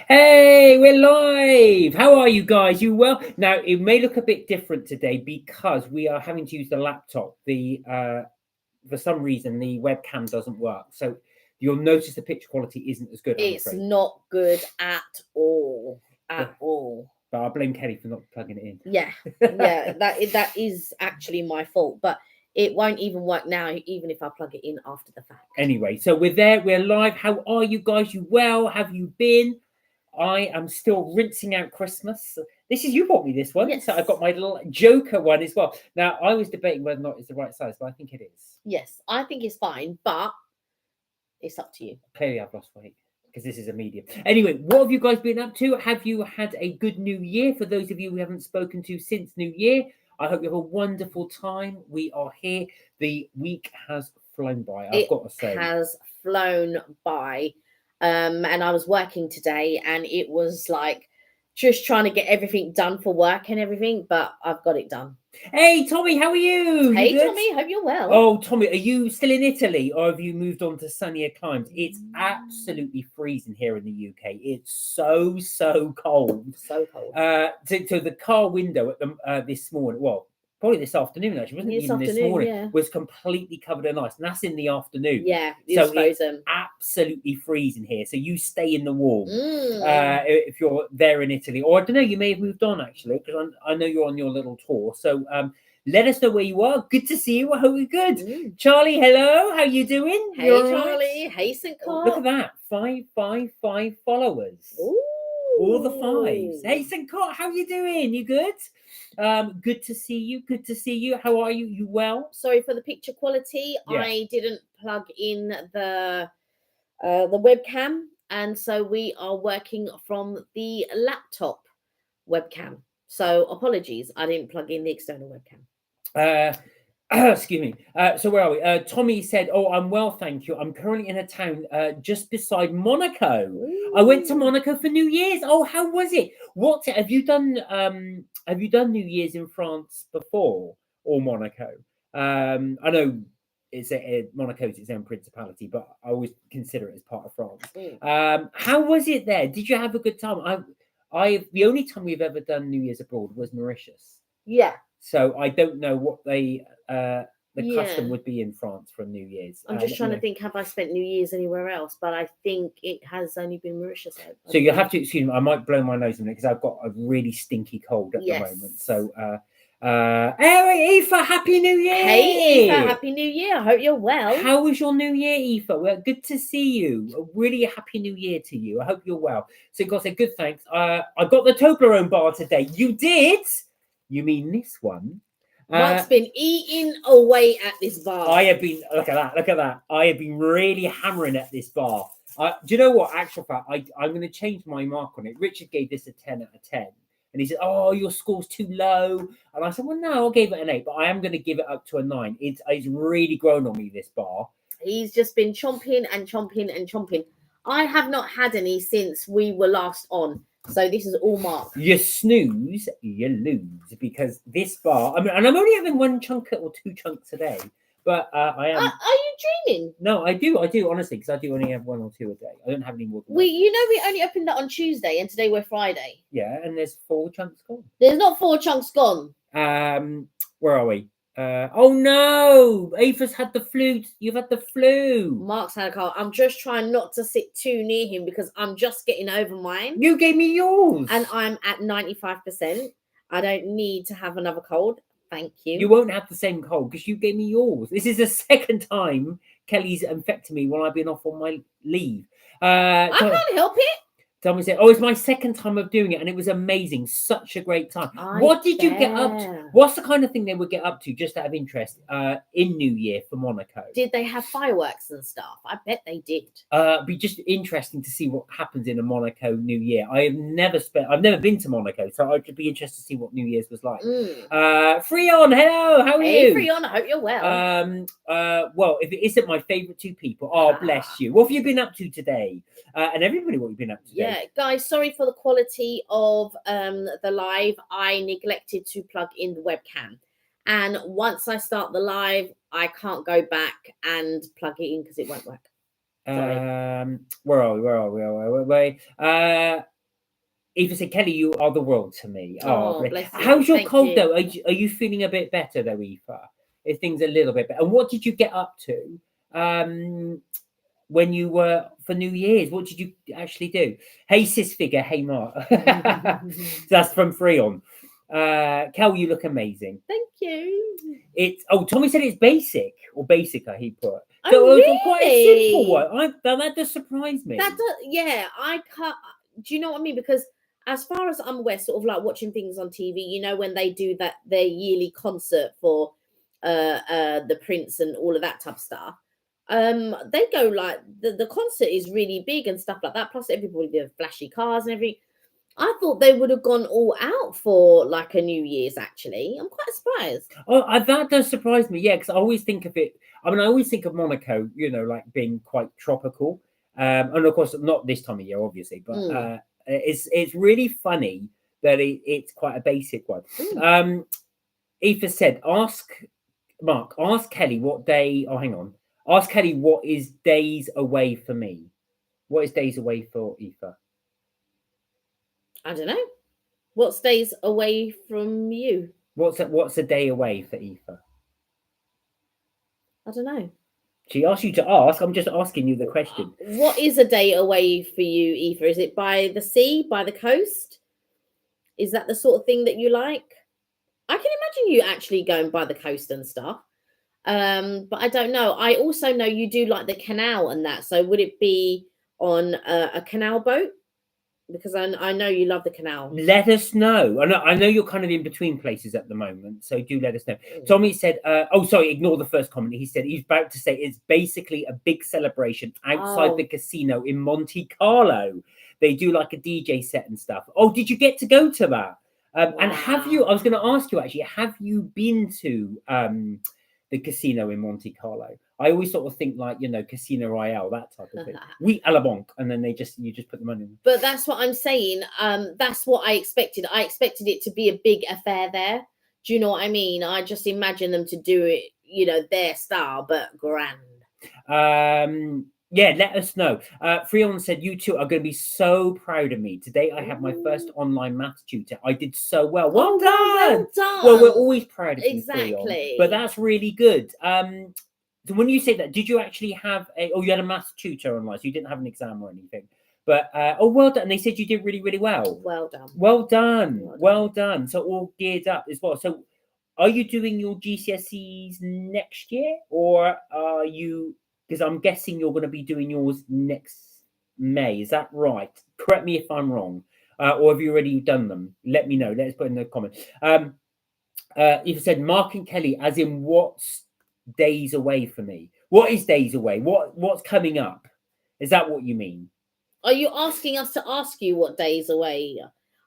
Hey, we're live. How are you guys? You well? Now it may look a bit different today because we are having to use the laptop. For some reason the webcam doesn't work, so you'll notice the picture quality isn't as good. I'm It's afraid. not good at all. At all. But I blame Kelly for not plugging it in. Yeah, that is actually my fault. But it won't even work now, even if I plug it in after the fact. Anyway, so we're there. We're live. How are you guys? You well? Have you been? I am still rinsing out Christmas. This is you bought me this one, Yes. so I've got my little Joker one as well. Now I was debating whether or not it's the right size, but I think it is. Yes, I think it's fine, but it's up to you. Clearly, I've lost weight because this is a medium. Anyway, what have you guys been up to? Have you had a good New Year? For those of you who haven't spoken to since New Year, I hope you have a wonderful time. We are here. The week has flown by. I've got to say, it has flown by. And I was working today, and it was like just trying to get everything done for work and everything, but I've got it done. Hey, Tommy, how are you? Hey, You good? Tommy, hope you're well. Oh, Tommy, are you still in Italy or have you moved on to sunnier climes? It's absolutely freezing here in the UK. It's so cold. So cold. To the car window at the this morning, well, probably this afternoon actually, wasn't it? Even this morning was completely covered in ice, and that's in the afternoon. Yeah, it's frozen. Absolutely freezing here. So you stay in the warm if you're there in Italy, or I don't know, you may have moved on actually, because I know you're on your little tour. So let us know where you are. Good to see you. I hope you're good. Charlie, hello. How you doing? Hey, Charlie. Hey, St. Cott. Look at that. 555 followers. Ooh. All the fives. Hey, St. Cott, how you doing? You good? Good to see you. Good to see you. How are you? You well? Sorry for the picture quality. Yeah. I didn't plug in the webcam, and so we are working from the laptop webcam. So apologies, I didn't plug in the external webcam. Excuse me. So where are we? Tommy said, "Oh, I'm well, thank you. I'm currently in a town just beside Monaco. Ooh. I went to Monaco for New Year's. Oh, how was it? What have you done? Have you done New Year's in France before or Monaco? I know it's Monaco's its own principality, but I always consider it as part of France. How was it there? Did you have a good time? The only time we've ever done New Year's abroad was Mauritius. Yeah. So I don't know what the custom would be in France for New Year's. I'm just trying to think, have I spent New Year's anywhere else? But I think it has only been Mauritius. So you have to excuse me. I might blow my nose a minute because I've got a really stinky cold at the moment. So, hey, Aoife, Happy New Year! Hey, Aoife, Happy New Year. I hope you're well. How was your New Year, Aoife? Well, good to see you. A really happy New Year to you. I hope you're well. So, God said, good thanks. I got the Toblerone bar today. You did? You mean this one? Mark's been eating away at this bar. I have been, look at that. I have been really hammering at this bar. Do you know what? Actual fact, I'm going to change my mark on it. Richard gave this a 10 out of 10. And he said, oh, your score's too low. And I said, well, no, I gave it an 8, but I am going to give it up to a 9. It's really grown on me, this bar. He's just been chomping and chomping and chomping. I have not had any since we were last on. So this is all Mark. You snooze, you lose, because this bar, I mean, and I'm only having 1 chunk or 2 chunks a day, but I am. Are you dreaming? No, I do, honestly, because I do only have 1 or 2 a day. I don't have any more. You know, we only opened that on Tuesday, and today we're Friday. Yeah, and there's 4 chunks gone. There's not 4 chunks gone. Where are we? Oh no, Ava's had the flu. You've had the flu. Mark's had a cold. I'm just trying not to sit too near him because I'm just getting over mine. You gave me yours. And I'm at 95%. I don't need to have another cold. Thank you. You won't have the same cold because you gave me yours. This is the second time Kelly's infected me while I've been off on my leave. I can't help it. Tommy said, oh, it's my second time of doing it, and it was amazing. Such a great time. What did you get up to? What's the kind of thing they would get up to, just out of interest, in New Year for Monaco? Did they have fireworks and stuff? I bet they did. Be just interesting to see what happens in a Monaco New Year. I've never been to Monaco, so I'd be interested to see what New Year's was like. Fri-yay, hello, how are you? Hey, Fri-yay, I hope you're well. Well, if it isn't my favourite 2 people, oh, bless you. What have you been up to today? And everybody, what you've been up to today? Yeah, guys, sorry for the quality of the live. I neglected to plug in the webcam. And once I start the live, I can't go back and plug it in because it won't work. Where are we? Eva said, Kelly, you are the world to me. Oh, bless. bless you. How's your Thank cold you. though? Are you feeling a bit better though, Eva? Is things a little bit better? And what did you get up to when you were for New Year's? What did you actually do? Hey, sis figure. Hey, Mark. That's from Freon. Kel, you look amazing. Thank you. Tommy said it's basic or basica. He put. Oh, So it was quite a simple really? one. That does surprise me. Yeah, I can't. Do you know what I mean? Because as far as I'm aware, sort of like watching things on TV, you know, when they do their yearly concert for the Prince and all of that type of stuff, they go like the concert is really big and stuff like that. Plus, everybody with flashy cars and everything. I thought they would have gone all out for like a New Year's. Actually, I'm quite surprised. Oh, that does surprise me. Yeah, because I always think of it. I mean, I always think of Monaco, you know, like being quite tropical. And of course, not this time of year, obviously, but it's really funny that it's quite a basic one. Aoife said, ask Kelly what day. Oh, hang on. Ask Kelly what is days away for me. What is days away for Aoife? I don't know. What stays away from you? What's a day away for Aoife? I don't know. She asked you to ask. I'm just asking you the question. What is a day away for you, Aoife? Is it by the sea, by the coast? Is that the sort of thing that you like? I can imagine you actually going by the coast and stuff. But I don't know. I also know you do like the canal and that. So would it be on a canal boat? Because I know you love the canal. Let us know. I know you're kind of in between places at the moment, so do let us know. Tommy said, sorry, ignore the first comment. He said he's about to say it's basically a big celebration outside the casino in Monte Carlo. They do like a DJ set and stuff. Oh, did you get to go to that? And have you, I was going to ask you actually, have you been to the casino in Monte Carlo? I always sort of think like, you know, Casino Royale, that type of thing. Oui, à la banque. And then you just put the money in. But that's what I'm saying. That's what I expected. I expected it to be a big affair there. Do you know what I mean? I just imagine them to do it, you know, their style, but grand. Yeah, let us know. Freon said, you two are going to be so proud of me. Today I had my first online maths tutor. I did so well. Well done. Well done. Well, we're always proud of you, Exactly. Freon. But that's really good. So when you say that, did you actually have you had a maths tutor online, so you didn't have an exam or anything? But well done. And they said you did really, really well. Well done. Well done. Well done. So all geared up as well. So are you doing your GCSEs next year, or are you? Because I'm guessing you're going to be doing yours next May. Is that right? Correct me if I'm wrong. Or have you already done them? Let me know. Let's put in the comments. If you said Mark and Kelly, as in what's days away for me? What is days away? What's coming up? Is that what you mean? Are you asking us to ask you what days away?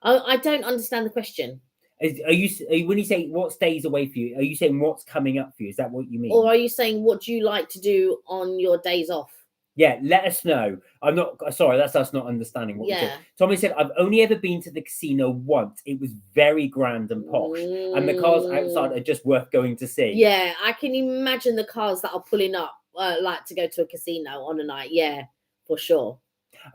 I don't understand the question. Are you when you say what's days away for you? Are you saying what's coming up for you? Is that what you mean? Or are you saying what do you like to do on your days off? Yeah, let us know. I'm not sorry, that's us not understanding what you said. Tommy said, I've only ever been to the casino once. It was very grand and posh, and the cars outside are just worth going to see. Yeah, I can imagine the cars that are pulling up like to go to a casino on a night. Yeah, for sure.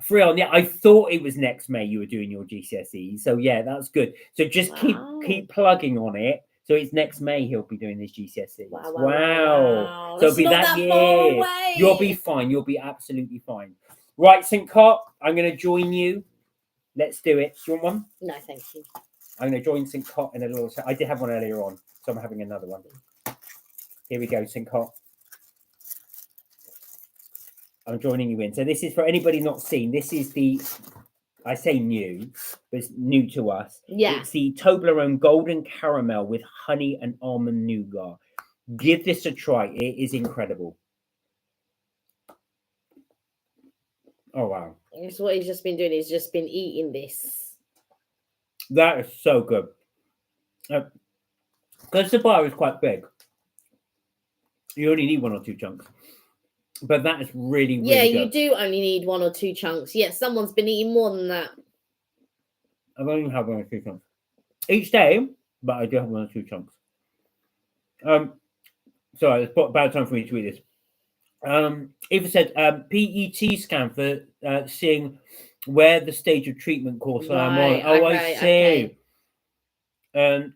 Freon, yeah, I thought it was next May you were doing your GCSE. So yeah, that's good. So just keep plugging on it. So it's next May he'll be doing his GCSE. Wow. So it'll be that year. You'll be fine. You'll be absolutely fine. Right, St. Cot, I'm going to join you. Let's do it. Do you want one? No, thank you. I'm going to join St. Cot in a little second. I did have one earlier on, so I'm having another one. Here we go, St. Cot. I'm joining you in. So this is for anybody not seen. This is I say new, but it's new to us. Yeah. It's the Toblerone Golden Caramel with honey and almond nougat. Give this a try. It is incredible. Oh, wow. That's what he's just been doing. He's just been eating this. That is so good. Because the bar is quite big, you only need 1 or 2 chunks. But that is really, really good. You do only need 1 or 2 chunks. Yes, someone's been eating more than that. I've only had 1 or 2 chunks each day, but I do have 1 or 2 chunks. Sorry, it's about time for me to eat this. Eva said, PET scan for seeing where the stage of treatment course I'm on. Right, Oh, okay, I see. And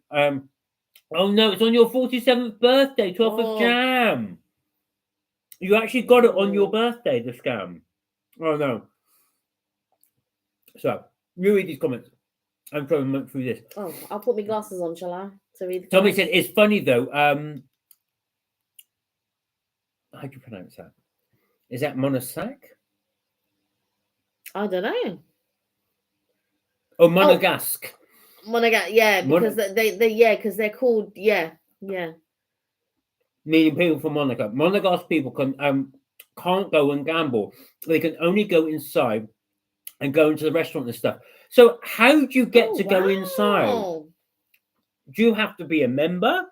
oh no, it's on your 47th birthday, 12th of Oh. Jan. You actually got it on your Mm. birthday, the scam. Oh no. So you read these comments. I'm trying to look through this. Oh, I'll put my glasses on, shall I? To read the Tommy comments? said it's funny though. How do you pronounce that? Is that Monosac? I don't know. Oh, Monegasque. Yeah, because because they're called yeah. Meaning people from Monaco. Monegasque people can't go and gamble. They can only go inside and go into the restaurant and stuff. So how do you get to go inside? Wow. Do you have to be a member?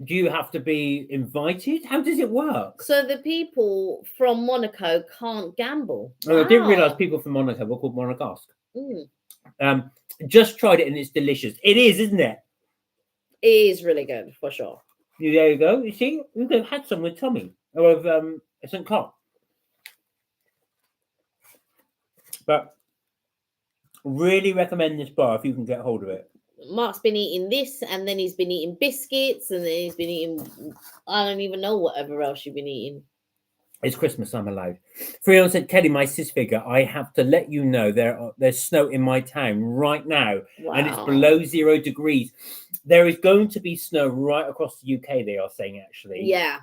Do you have to be invited? How does it work? So the people from Monaco can't gamble. Oh, I didn't realize Wow. people from Monaco were called Monegasque. Mm. Just tried it and it's delicious. It is, isn't it? It is really good for sure. There you go. You see, we could have had some with Tommy or with St. Cot. But really recommend this bar if you can get hold of it. Mark's been eating this, and then he's been eating biscuits, and then he's been eating, I don't even know whatever else you've been eating. It's Christmas, I'm allowed. Fri-yay said, Kelly, my sis figure, I have to let you know there's snow in my town right now. Wow. And it's below 0 degrees. There is going to be snow right across the UK, they are saying, actually. Yeah,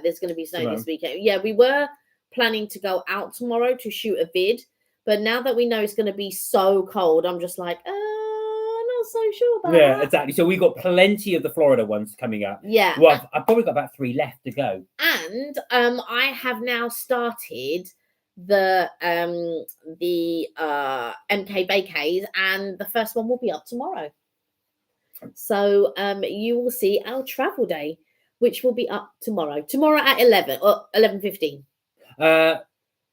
there's going to be snow this weekend. Yeah, we were planning to go out tomorrow to shoot a vid, but now that we know it's going to be so cold, I'm just like, I'm not so sure about that. Exactly. So we've got plenty of the Florida ones coming up. Yeah. Well, I've probably got about 3 left to go. And I have now started the MK vacays, and the first one will be up tomorrow. So you will see our travel day, which will be up tomorrow at 11 or 11:15.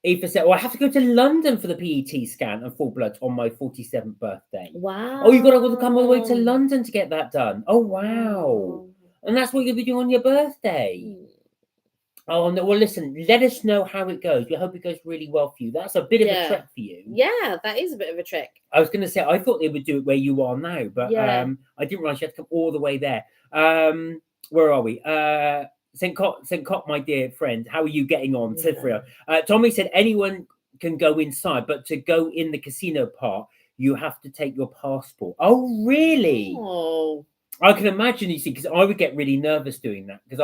Eva said, I have to go to London for the PET scan and full blood on my 47th birthday. Wow. Oh, you've got to come all the way to London to get that done. Oh, wow. And that's what you'll be doing on your birthday. Oh, no. Well, listen, let us know how it goes. We hope it goes really well for you. That's a bit of a trek for you. Yeah, that is a bit of a trek. I was going to say, I thought they would do it where you are now, but I didn't realize you had to come all the way there. Where are we? St. Cot, my dear friend, how are you getting on? Tommy said anyone can go inside, but to go in the casino part, you have to take your passport. Oh, really? Oh. I can imagine, you see, because I would get really nervous doing that, because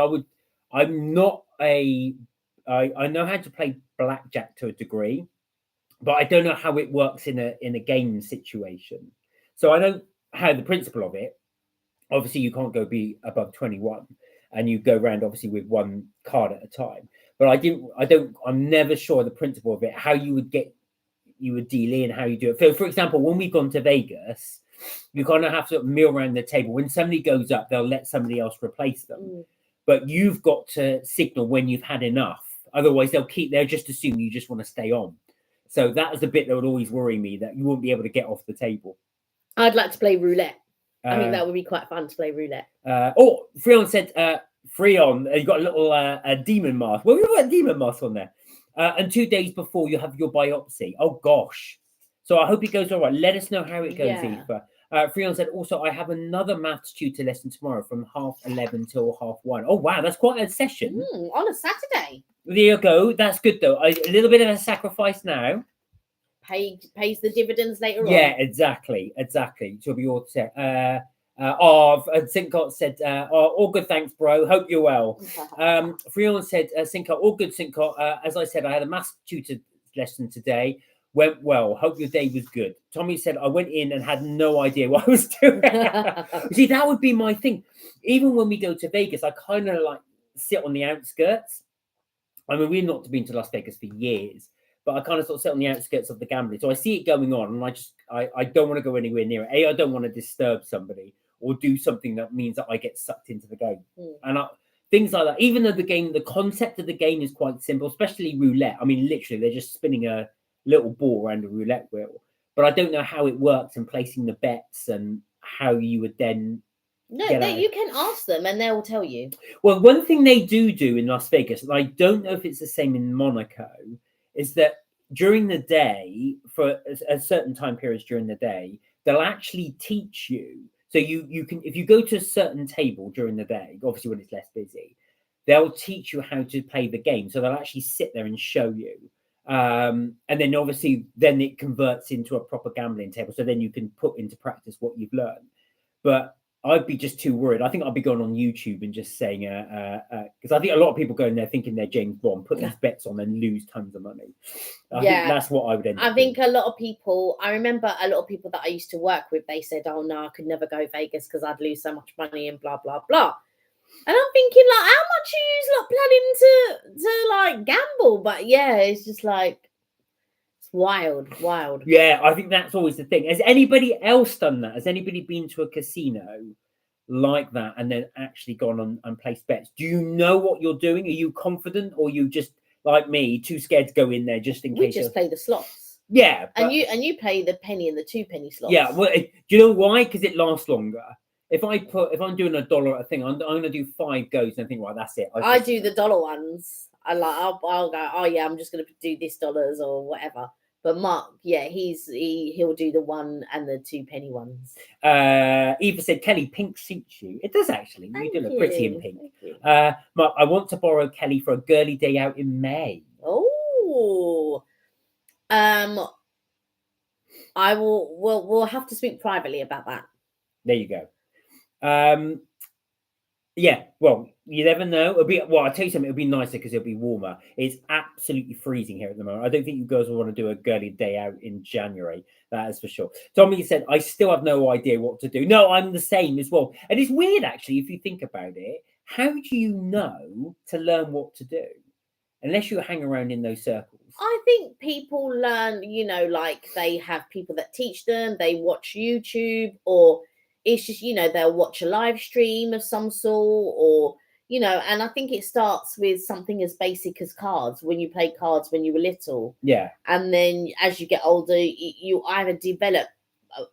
I know how to play blackjack to a degree, but I don't know how it works in a game situation. So I know how the principle of it. Obviously, you can't be above 21. And you go around obviously with one card at a time. But I'm never sure the principle of it, how you would deal in, how you do it. So for example, when we've gone to Vegas, you kind of have to mill around the table. When somebody goes up, they'll let somebody else replace them. But you've got to signal when you've had enough. Otherwise, they'll just assume you just want to stay on. So that was the bit that would always worry me, that you wouldn't be able to get off the table. I'd like to play roulette. I think that would be quite fun to play roulette. Fri-yay said, Fri-yay, you got a little a demon mask. Well, we've got a demon mask on there. And 2 days before you have your biopsy. Oh, gosh. So I hope it goes all right. Let us know how it goes, Eva. Fri-yay said, also, I have another maths tutor lesson tomorrow from 11:30 till 1:30. Oh, wow. That's quite a session. On a Saturday. There you go. That's good, though. A little bit of a sacrifice now. Pays the dividends later on. Yeah, exactly. She'll be all set. St. Cot said, all good, thanks, bro. Hope you're well. Fri-yay said, St. Cot, all good, St. Cot. As I said, I had a maths tutor lesson today. Went well. Hope your day was good. Tommy said, I went in and had no idea what I was doing. See, that would be my thing. Even when we go to Vegas, I kind of like sit on the outskirts. I mean, we've not been to Las Vegas for years, but I kind of sort of sit on the outskirts of the gambling. So I see it going on, and I don't want to go anywhere near it. I don't want to disturb somebody or do something that means that I get sucked into the game. And things like that. Even though the concept of the game is quite simple, especially roulette. I mean, literally, they're just spinning a little ball around a roulette wheel. But I don't know how it works and placing the bets and how you would then... No, you can ask them and they'll tell you. Well, one thing they do in Las Vegas, and I don't know if it's the same in Monaco, is that during the day, for a certain time periods during the day, they'll actually teach you. So you can, if you go to a certain table during the day, obviously when it's less busy, they'll teach you how to play the game. So they'll actually sit there and show you. And then obviously then it converts into a proper gambling table. So then you can put into practice what you've learned. But I'd be just too worried. I think I'd be going on YouTube and just saying, because I think a lot of people go in there thinking they're James Bond, put these bets on and lose tons of money. I think that's what I would end up I think a lot of people, I remember a lot of people that I used to work with, they said, oh no, I could never go Vegas because I'd lose so much money and blah, blah, blah. And I'm thinking, like, how much are you like planning to like gamble? But yeah, it's just like, it's wild. Yeah, I think that's always the thing. Has anybody else done that? Has anybody been to a casino like that and then actually gone on and placed bets? Do you know what you're doing? Are you confident, or you just like me, too scared to go in there just in case? We just play the slots. Yeah, and you play the penny and the 2 penny slots. Yeah, well, do you know why? Because it lasts longer. If I'm doing $1 a thing, I'm going to do 5 goes and I think, right, that's it. I do the dollar ones. I'll go, oh yeah, I'm just going to do this dollars or whatever. But Mark, yeah, he'll do the 1 and the 2 penny ones. Eva said, Kelly, pink suits you. It does actually. You do look pretty in pink. Mark, I want to borrow Kelly for a girly day out in May. Oh, I will. We'll have to speak privately about that. There you go. Yeah, well, you never know. I'll tell you something, it'll be nicer because it'll be warmer. It's absolutely freezing here at the moment. I don't think you girls will want to do a girly day out in January. That is for sure. Tommy said, I still have no idea what to do. No, I'm the same as well. And it's weird, actually, if you think about it. How do you know to learn what to do? Unless you hang around in those circles. I think people learn, like they have people that teach them, they watch YouTube, or it's just, they'll watch a live stream of some sort, or, and I think it starts with something as basic as cards, when you play cards when you were little. Yeah. And then as you get older, you either develop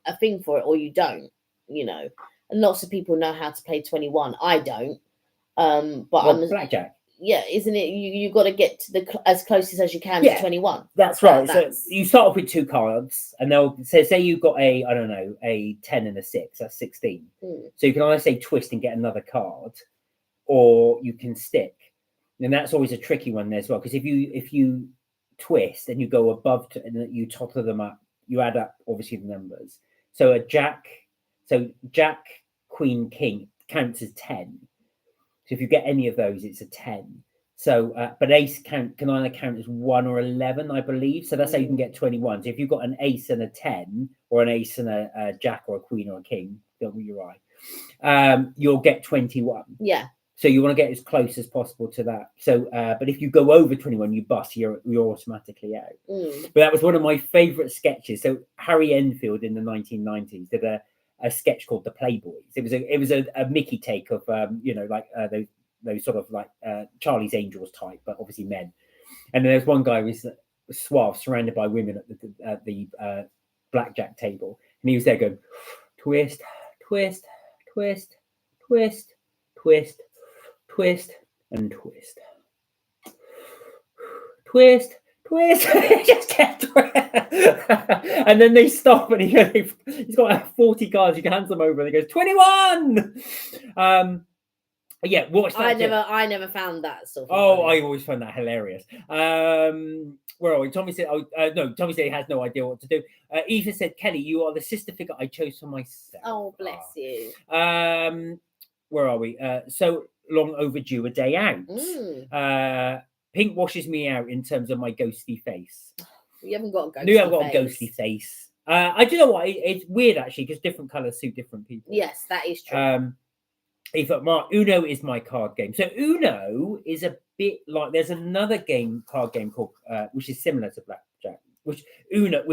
a thing for it or you don't, and lots of people know how to play 21. I don't. But blackjack. Yeah, isn't it? You got to get to as closest as you can to 21. That's right. So you start off with 2 cards, and they'll say you've got a 10 and a 6. That's 16. So you can either say twist and get another card, or you can stick. And that's always a tricky one there as well, because if you twist and you go above and you total them up, you add up obviously the numbers. So Jack, Queen, King counts as 10. So if you get any of those, it's a 10. So, but ace can either count as 1 or 11, I believe. So that's how you can get 21. So if you've got an ace and a 10, or an ace and a jack, or a queen, or a king, don't be right, you'll get 21. Yeah. So you want to get as close as possible to that. So, but if you go over 21, you bust. You're automatically out. But that was one of my favourite sketches. So Harry Enfield in the 1990s did a sketch called The Playboys. It was a Mickey take of those sort of like Charlie's Angels type, but obviously men. And then there's one guy who's suave, surrounded by women at the blackjack table, and he was there going, twist, twist, twist, twist, twist, twist, and twist, twist. Just kept and then they stop, and he's got 40 cards. You hands them over, and he goes 21. Yeah, watch that. I never found that stuff. Oh, I always found that hilarious. Where are we? Tommy said, Tommy said he has no idea what to do. Eva said, Kelly, you are the sister figure I chose for myself. Oh, bless you. Where are we? So long overdue a day out. Pink washes me out in terms of my ghostly face. You haven't got a ghostly face. No, I've got a ghostly face. I do know what, it's weird actually, because different colours suit different people. Yes, that is true. Mark, Uno is my card game. So Uno is a bit like, there's another card game called which is similar to blackjack, which Uno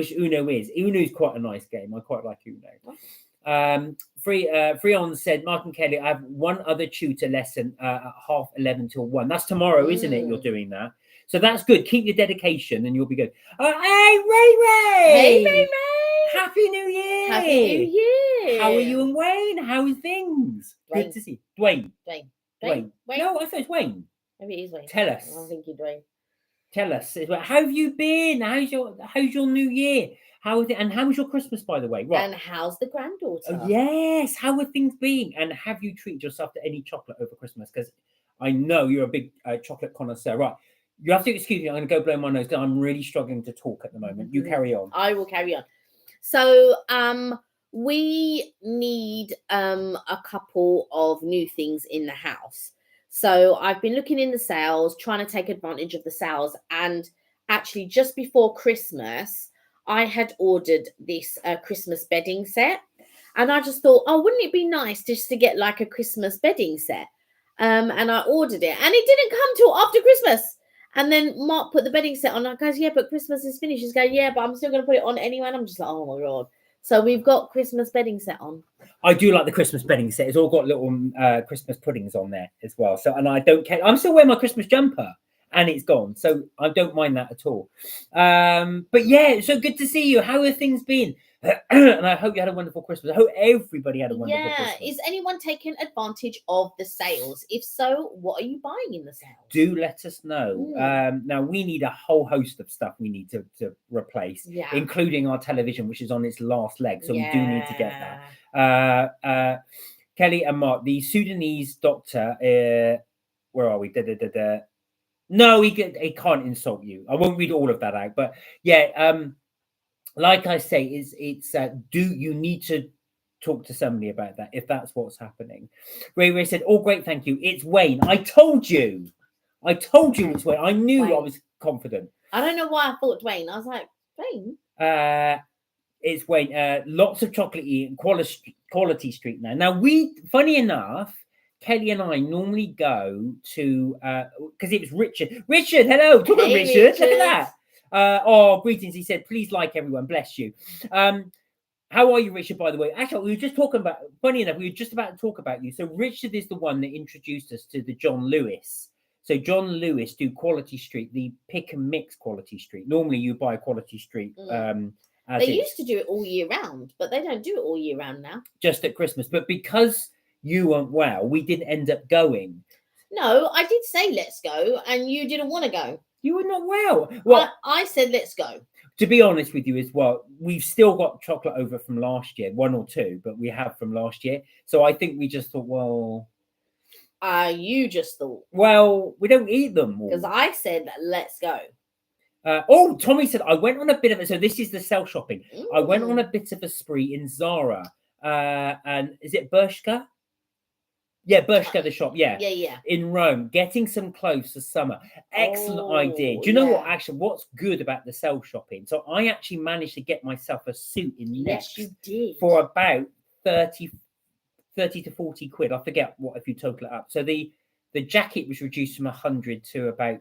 is. Uno is quite a nice game. I quite like Uno. Fri-yay said, Mark and Kelly, I have one other tutor lesson at 11:30 till 1. That's tomorrow, isn't it? You're doing that. So that's good. Keep your dedication and you'll be good. Hey, Ray! Hey, Ray! Happy New Year! Happy New Year! How are you and Wayne? How are things? Dwayne. Good to see you. Dwayne. Wayne. No, I thought it's Wayne. Maybe it is Wayne. Tell us. I'm thinking Dwayne. tell us. How have you been? How's your new year? How is it? And how was your Christmas, by the way? Right. And how's the granddaughter? Oh, yes. How have things been? And have you treated yourself to any chocolate over Christmas? Because I know you're a big chocolate connoisseur. Right. You have to excuse me. I'm going to go blow my nose. I'm really struggling to talk at the moment. You carry on. I will carry on. So we need a couple of new things in the house. So I've been looking in the sales, trying to take advantage of the sales. And actually, just before Christmas, I had ordered this Christmas bedding set. And I just thought, oh, wouldn't it be nice just to get like a Christmas bedding set? And I ordered it. And it didn't come till after Christmas. And then Mark put the bedding set on. I goes, yeah, but Christmas is finished. He's going, yeah, but I'm still going to put it on anyway. And I'm just like, oh my God. So we've got Christmas bedding set on. I do like the Christmas bedding set. It's all got little Christmas puddings on there as well. So, and I don't care. I'm still wearing my Christmas jumper and it's gone. So I don't mind that at all. But yeah, so good to see you. How have things been? And I hope you had a wonderful Christmas. I hope everybody had a wonderful Christmas. Is anyone taking advantage of the sales? If so, what are you buying in the sales? Do let us know. Now, we need a whole host of stuff we need to replace, including our television, which is on its last leg. So we do need to get that. Kelly and Mark, the Sudanese doctor, where are we? No, he can't insult you. I won't read all of that out. But yeah, like I say, you need to talk to somebody about that if that's what's happening. Ray said, "Oh, great, thank you. It's Wayne. I told you it's Wayne. I knew Wayne. I was confident. I don't know why I thought Wayne. I was like, Wayne. It's Wayne. Lots of chocolate eating. Quality Street now. Now funny enough, Kelly and I normally go to because it was Richard. Richard, hello. Talk about Richard. Look at that. Greetings. He said, please like everyone. Bless you. How are you, Richard, by the way? Actually, we were just talking about, funny enough, we were just about to talk about you. So Richard is the one that introduced us to the John Lewis. So John Lewis do Quality Street, the pick and mix Quality Street. Normally you buy Quality Street. They used to do it all year round, but they don't do it all year round now. Just at Christmas. But because you weren't well, we didn't end up going. No, I did say let's go, and you didn't want to go. You were not well. Well, I said let's go. To be honest with you as well, we've still got chocolate over from last year, one or two, but we have from last year. So I think we just thought, well... you just thought. Well, we don't eat them all. Because I said, let's go. Tommy said, I went on a bit of it. So this is the cell shopping. I went on a bit of a spree in Zara. And is it Bershka? Yeah, Bershka, the shop. Yeah. In Rome, getting some clothes for summer. Excellent idea. Do you know what? Actually, what's good about the cell shopping? So I actually managed to get myself a suit in Next. Yes, you did. For about 30 to 40 quid. I forget what if you total it up. So the jacket was reduced from 100 to about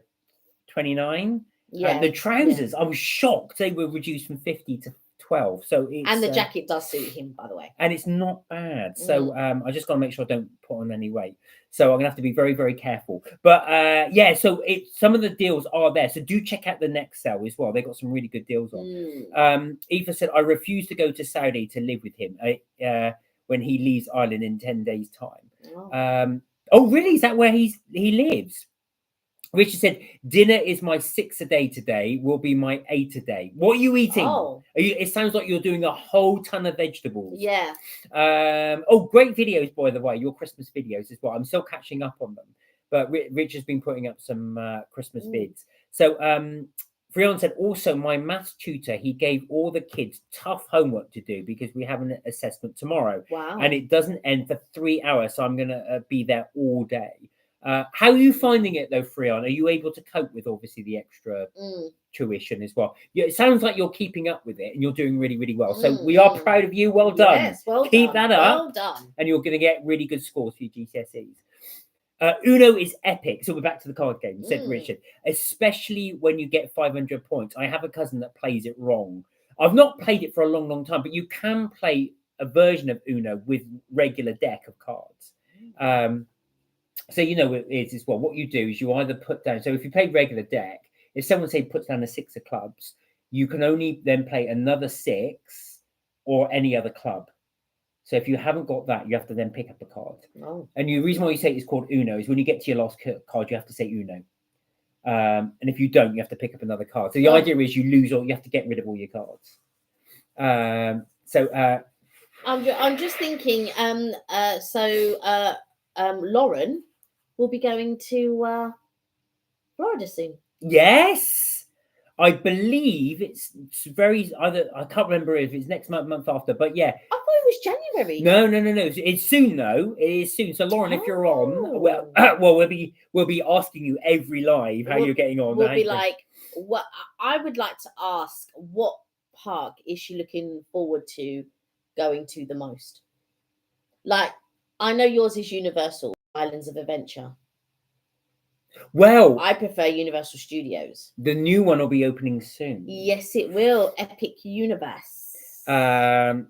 29. Yeah. The trousers, I was shocked. They were reduced from 50 to 12. So and the jacket does suit him, by the way, and it's not bad. So I just got to make sure I don't put on any weight. So I'm gonna have to be very, very careful. But so some of the deals are there. So do check out the next sale as well. They got some really good deals on. Eva said, I refuse to go to Saudi to live with him when he leaves Ireland in 10 days time. Oh really? Is that where he lives? Richard said, dinner is my 6 a day today, will be my 8 a day. What are you eating? It sounds like you're doing a whole ton of vegetables. Yeah. Great videos, by the way, your Christmas videos as well. I'm still catching up on them. But Richard's been putting up some Christmas vids. So Fri-yay said, also, my maths tutor, he gave all the kids tough homework to do because we have an assessment tomorrow. Wow. And it doesn't end for 3 hours, so I'm going to be there all day. How are you finding it though, Fri-yay? Are you able to cope with obviously the extra tuition as well? Yeah, it sounds like you're keeping up with it and you're doing really, really well. So we are proud of you. Well done. Yes, well Keep that up. Well done. And you're going to get really good scores for your GCSEs. Uno is epic. So we're back to the card game, said Richard. Especially when you get 500 points. I have a cousin that plays it wrong. I've not played it for a long, long time, but you can play a version of Uno with regular deck of cards. So you know it is as well. What you do is you either put down. So if you play regular deck, if someone say puts down a 6 of clubs, you can only then play another 6 or any other club. So if you haven't got that, you have to then pick up a card. And the reason why you say it's called Uno is when you get to your last card, you have to say Uno. And if you don't, you have to pick up another card. So the idea is you lose all, you have to get rid of all your cards. I'm just thinking. Lauren will be going to Florida soon. Yes, I believe it's very either. I can't remember if it's next month after, but yeah. I thought it was January. No. It's soon though. It is soon. So Lauren, if you're on, well, we'll be asking you every live how you're getting on. We'll be like, what? I would like to ask, what park is she looking forward to going to the most? Like, I know yours is Universal Islands of Adventure. Well, I prefer Universal Studios. The new one will be opening soon. Yes, it will. Epic Universe. Here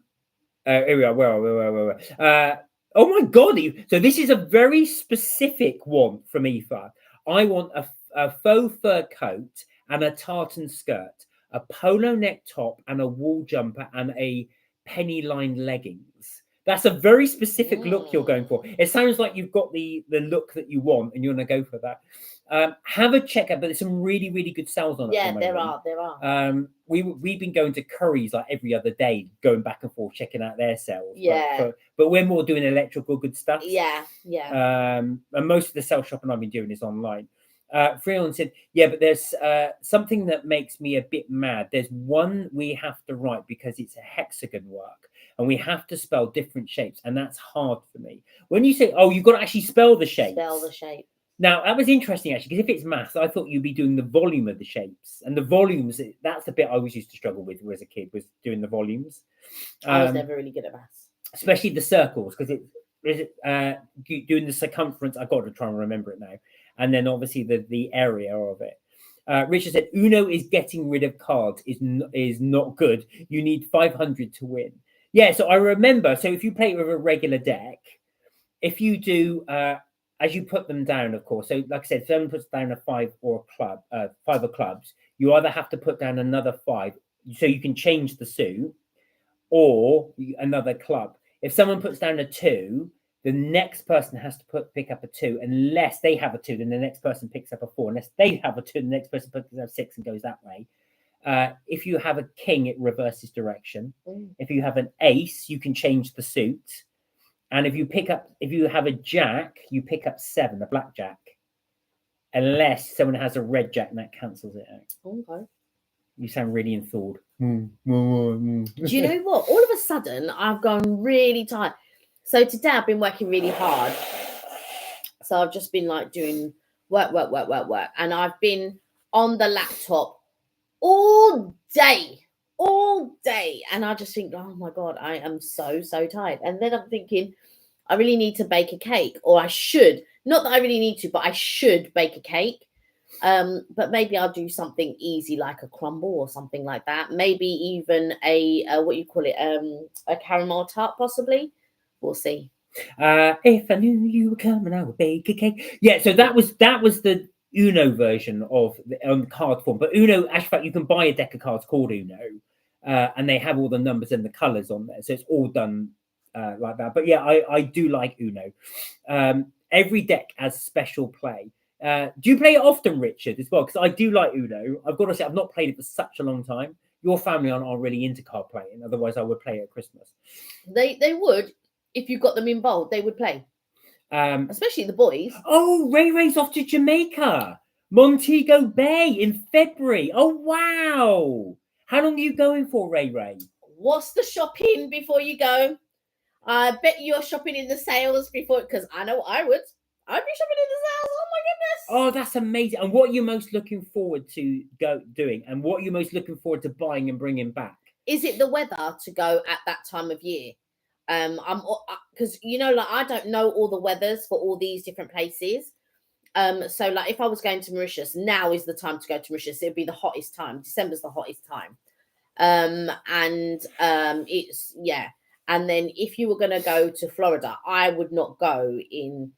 we are. Where? Oh my God! So this is a very specific one from Aoife. I want a faux fur coat and a tartan skirt, a polo neck top and a wool jumper and a penny-lined leggings. That's a very specific look you're going for. It sounds like you've got the look that you want and you're going to go for that. Have a check out, but there's some really, really good sales on it. Yeah, there are. We've been going to Curry's like every other day, going back and forth, checking out their sales. Yeah. But we're more doing electrical good stuff. Yeah. And most of the sales shopping I've been doing is online. Fri-yay said, yeah, but there's something that makes me a bit mad. There's one we have to write because it's a hexagon work and we have to spell different shapes, and that's hard for me. When you say, oh, you've got to actually spell the shape. Spell the shape. Now, that was interesting, actually, because if it's maths, I thought you'd be doing the volume of the shapes. And the volumes, that's the bit I always used to struggle with as a kid, was doing the volumes. I was never really good at maths. Especially the circles, because doing the circumference, I've got to try and remember it now. And then, obviously, the area of it. Richard said, Uno is getting rid of cards, is not good. You need 500 to win. Yeah, so I remember, so if you play it with a regular deck, if you do... as you put them down, of course. So, like I said, if someone puts down a 5 or a club, 5 of clubs, you either have to put down another 5, so you can change the suit, or another club. If someone puts down a 2, the next person has to pick up a 2, unless they have a 2. Then the next person picks up a 4. Unless they have a 2, the next person picks up 6 and goes that way. If you have a king, it reverses direction. If you have an ace, you can change the suit. And if you have a jack, you pick up 7, a blackjack, unless someone has a red jack and that cancels it out. Okay. You sound really enthralled. Do you know what? All of a sudden, I've gone really tired. So today I've been working really hard. So I've just been like doing work. And I've been on the laptop all day. And I just think, oh my God, I am so tired. And then I'm thinking, I really need to bake a cake, or I should. Not that I really need to, but I should bake a cake. But maybe I'll do something easy like a crumble or something like that. Maybe even a caramel tart, possibly. We'll see. If I knew you were coming, I would bake a cake. Yeah, so that was the Uno version of the card form. But Uno, actually, you can buy a deck of cards called Uno, and they have all the numbers and the colors on there. So it's all done like that. But yeah, I do like Uno. Every deck has special play. Do you play it often, Richard, as well? Because I do like Uno. I've got to say, I've not played it for such a long time. Your family aren't really into card playing. Otherwise, I would play it at Christmas. They would, if you got them involved, they would play. Especially the boys. Oh, Ray's off to Jamaica, Montego Bay in February. Oh, wow. How long are you going for, Ray? What's the shopping before you go? I bet you're shopping in the sales before, because I know I would. I'd be shopping in the sales. Oh my goodness. Oh, that's amazing. And what are you most looking forward to doing? And what are you most looking forward to buying and bringing back? Is it the weather to go at that time of year? Because like I don't know all the weathers for all these different places. So like if I was going to Mauritius, now is the time to go to Mauritius. It'd be the hottest time. December's the hottest time. It's and then if you were going to go to Florida, I would not go in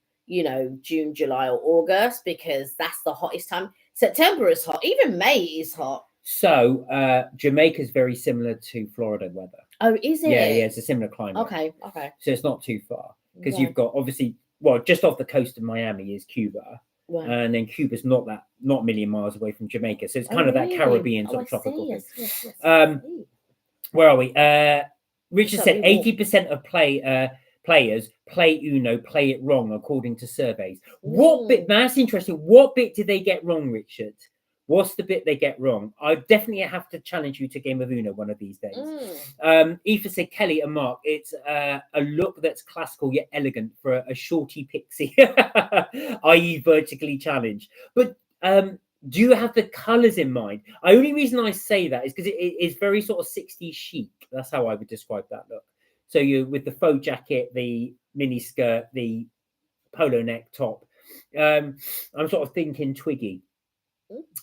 June, July, or August, because that's the hottest time. September is hot. Even May is hot. So Jamaica is very similar to Florida weather. Oh, is it? Yeah, it's a similar climate. Okay. So it's not too far, because you've got, obviously, well, just off the coast of Miami is Cuba, Right. and then Cuba's not a million miles away from Jamaica, so it's kind of that Caribbean sort of tropical thing. Yes. Where are we? Richard What's up, said you all? 80% of players play Uno, play it wrong according to surveys. What bit? That's interesting. What bit did they get wrong, Richard? What's the bit they get wrong? I definitely have to challenge you to a game of Uno one of these days. Aoife said, Kelly and Mark, it's a look that's classical yet elegant for a shorty pixie, i.e. vertically challenged. But do you have the colours in mind? The only reason I say that is because it is very sort of 60s chic. That's how I would describe that look. So you with the faux jacket, the mini skirt, the polo neck top. I'm sort of thinking Twiggy,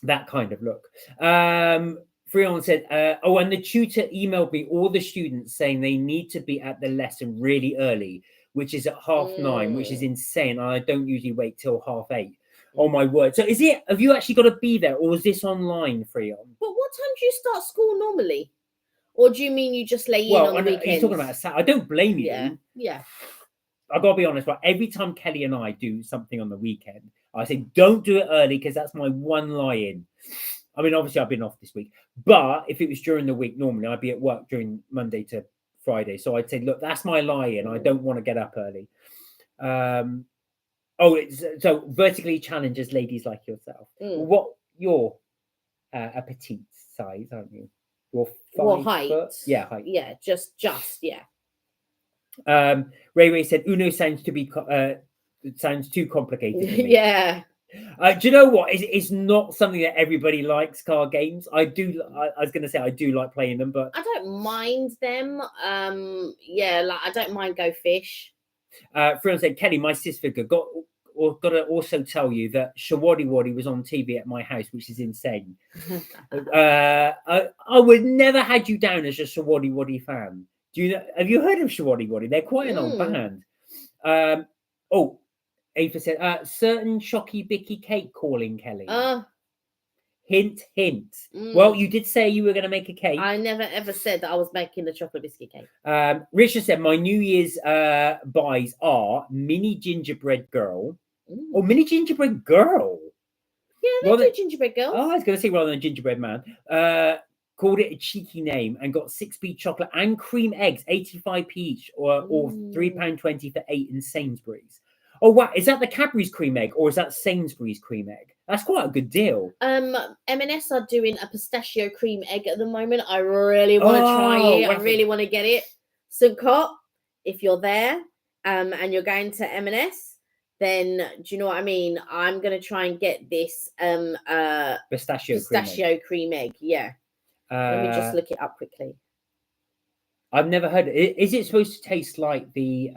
that kind of look. Fri-yay said, and the tutor emailed me all the students saying they need to be at the lesson really early, which is at 9:30, which is insane. I don't usually wait till 8:30. Oh my word. So have you actually got to be there, or is this online, Fri-yay? But what time do you start school normally? Or do you mean you just lay in on the weekends? He's talking about a Saturday. I don't blame you. Yeah. I gotta be honest, but every time Kelly and I do something on the weekend, I say don't do it early because that's my one lie-in. I mean, obviously I've been off this week, but if it was during the week, normally I'd be at work during Monday to Friday. So I'd say, look, that's my lie-in. I don't want to get up early. So vertically challenges ladies like yourself. What you're a petite size, aren't you? You're 5 height. foot? Yeah, height. Yeah, just yeah. Ray said Uno sounds too complicated for me. Yeah. Do you know what? It's not something that everybody likes, card games. I was going to say I do like playing them, but I don't mind them. Like I don't mind Go Fish. Fri-yay said, Kelly, my sister got to also tell you that Shawadi Wadi was on TV at my house, which is insane. I would never had you down as a Shawadi Wadi fan. Have you heard of Shawadi Wadi? They're quite an old band. Aoife said, certain shocky bicky cake calling, Kelly. Hint. Well, you did say you were going to make a cake. I never ever said that I was making a chocolate biscuit cake. Richard said, my New Year's buys are mini gingerbread girl. Mini gingerbread girl. Yeah, they do gingerbread girls. Oh, I was going to say rather than gingerbread man. Called it a cheeky name and got 6p chocolate and cream eggs, 85p each, or £3.20 for 8 in Sainsbury's. Oh wow, is that the Cadbury's cream egg or is that Sainsbury's cream egg? That's quite a good deal. M&S are doing a pistachio cream egg at the moment. I really want to try it. I really want to get it. So, if you're there and you're going to M&S, then do you know what I mean? I'm gonna try and get this pistachio cream egg. Yeah. Let me just look it up quickly. I've never heard it. Is it supposed to taste like the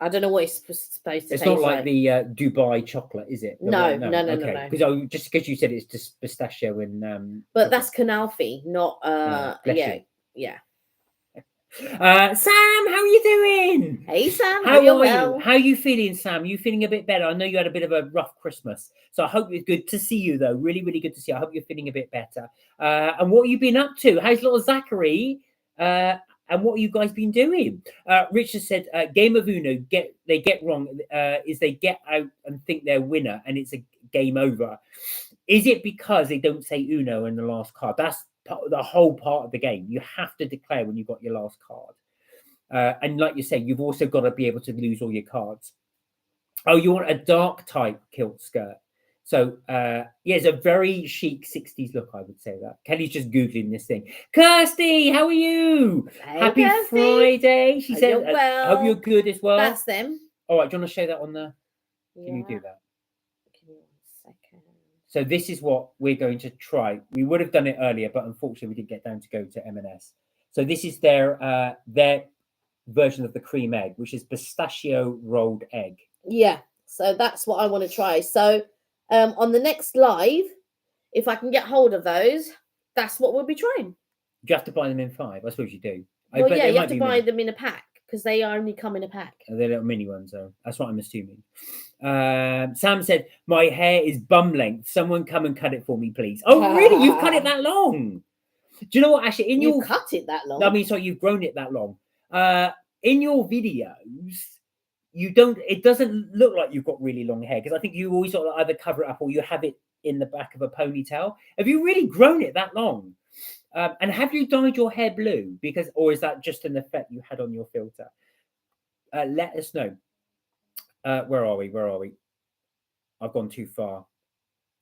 I don't know what it's supposed to taste like. It's not like the Dubai chocolate, is it? No. Okay. Because just because you said it's just pistachio and but that's Canalfi, not yeah. Sam, how are you doing? Hey Sam, how are you? How are you feeling, Sam? You feeling a bit better? I know you had a bit of a rough Christmas, so I hope it's good to see you though. Really, really good to see you. I hope you're feeling a bit better. And what have you been up to? How's little Zachary? And what have you guys been doing? Richard said, game of Uno, they get wrong is they get out and think they're winner and it's a game over. Is it because they don't say Uno in the last card? That's the whole part of the game. You have to declare when you've got your last card. And like you say, you've also got to be able to lose all your cards. Oh, you want a dark type kilt skirt. So, it's a very chic 60s look, I would say that. Kelly's just Googling this thing. Kirsty, how are you? Hey, Happy Kirsty. Friday. She said, well. I hope you're good as well. That's them. All right, do you want to show that on the... Can you do that? Give me 1 second. So this is what we're going to try. We would have done it earlier, but unfortunately we didn't get down to go to M&S. So this is their version of the cream egg, which is pistachio rolled egg. Yeah, so that's what I want to try. So... on the next live, if I can get hold of those, that's what we'll be trying. You have to buy them in 5. I suppose you do. Well, yeah, you have to buy them in a pack because they only come in a pack. They're little mini ones, though. That's what I'm assuming. Sam said, my hair is bum length. Someone come and cut it for me, please. Oh, really? You've cut it that long? Do you know what? Actually, you cut it that long? I mean, so you've grown it that long. In your videos, it doesn't look like you've got really long hair, because I think you always sort of either cover it up or you have it in the back of a ponytail. Have you really grown it that long? And have you dyed your hair blue? Or is that just an effect you had on your filter? Let us know. Where are we? I've gone too far.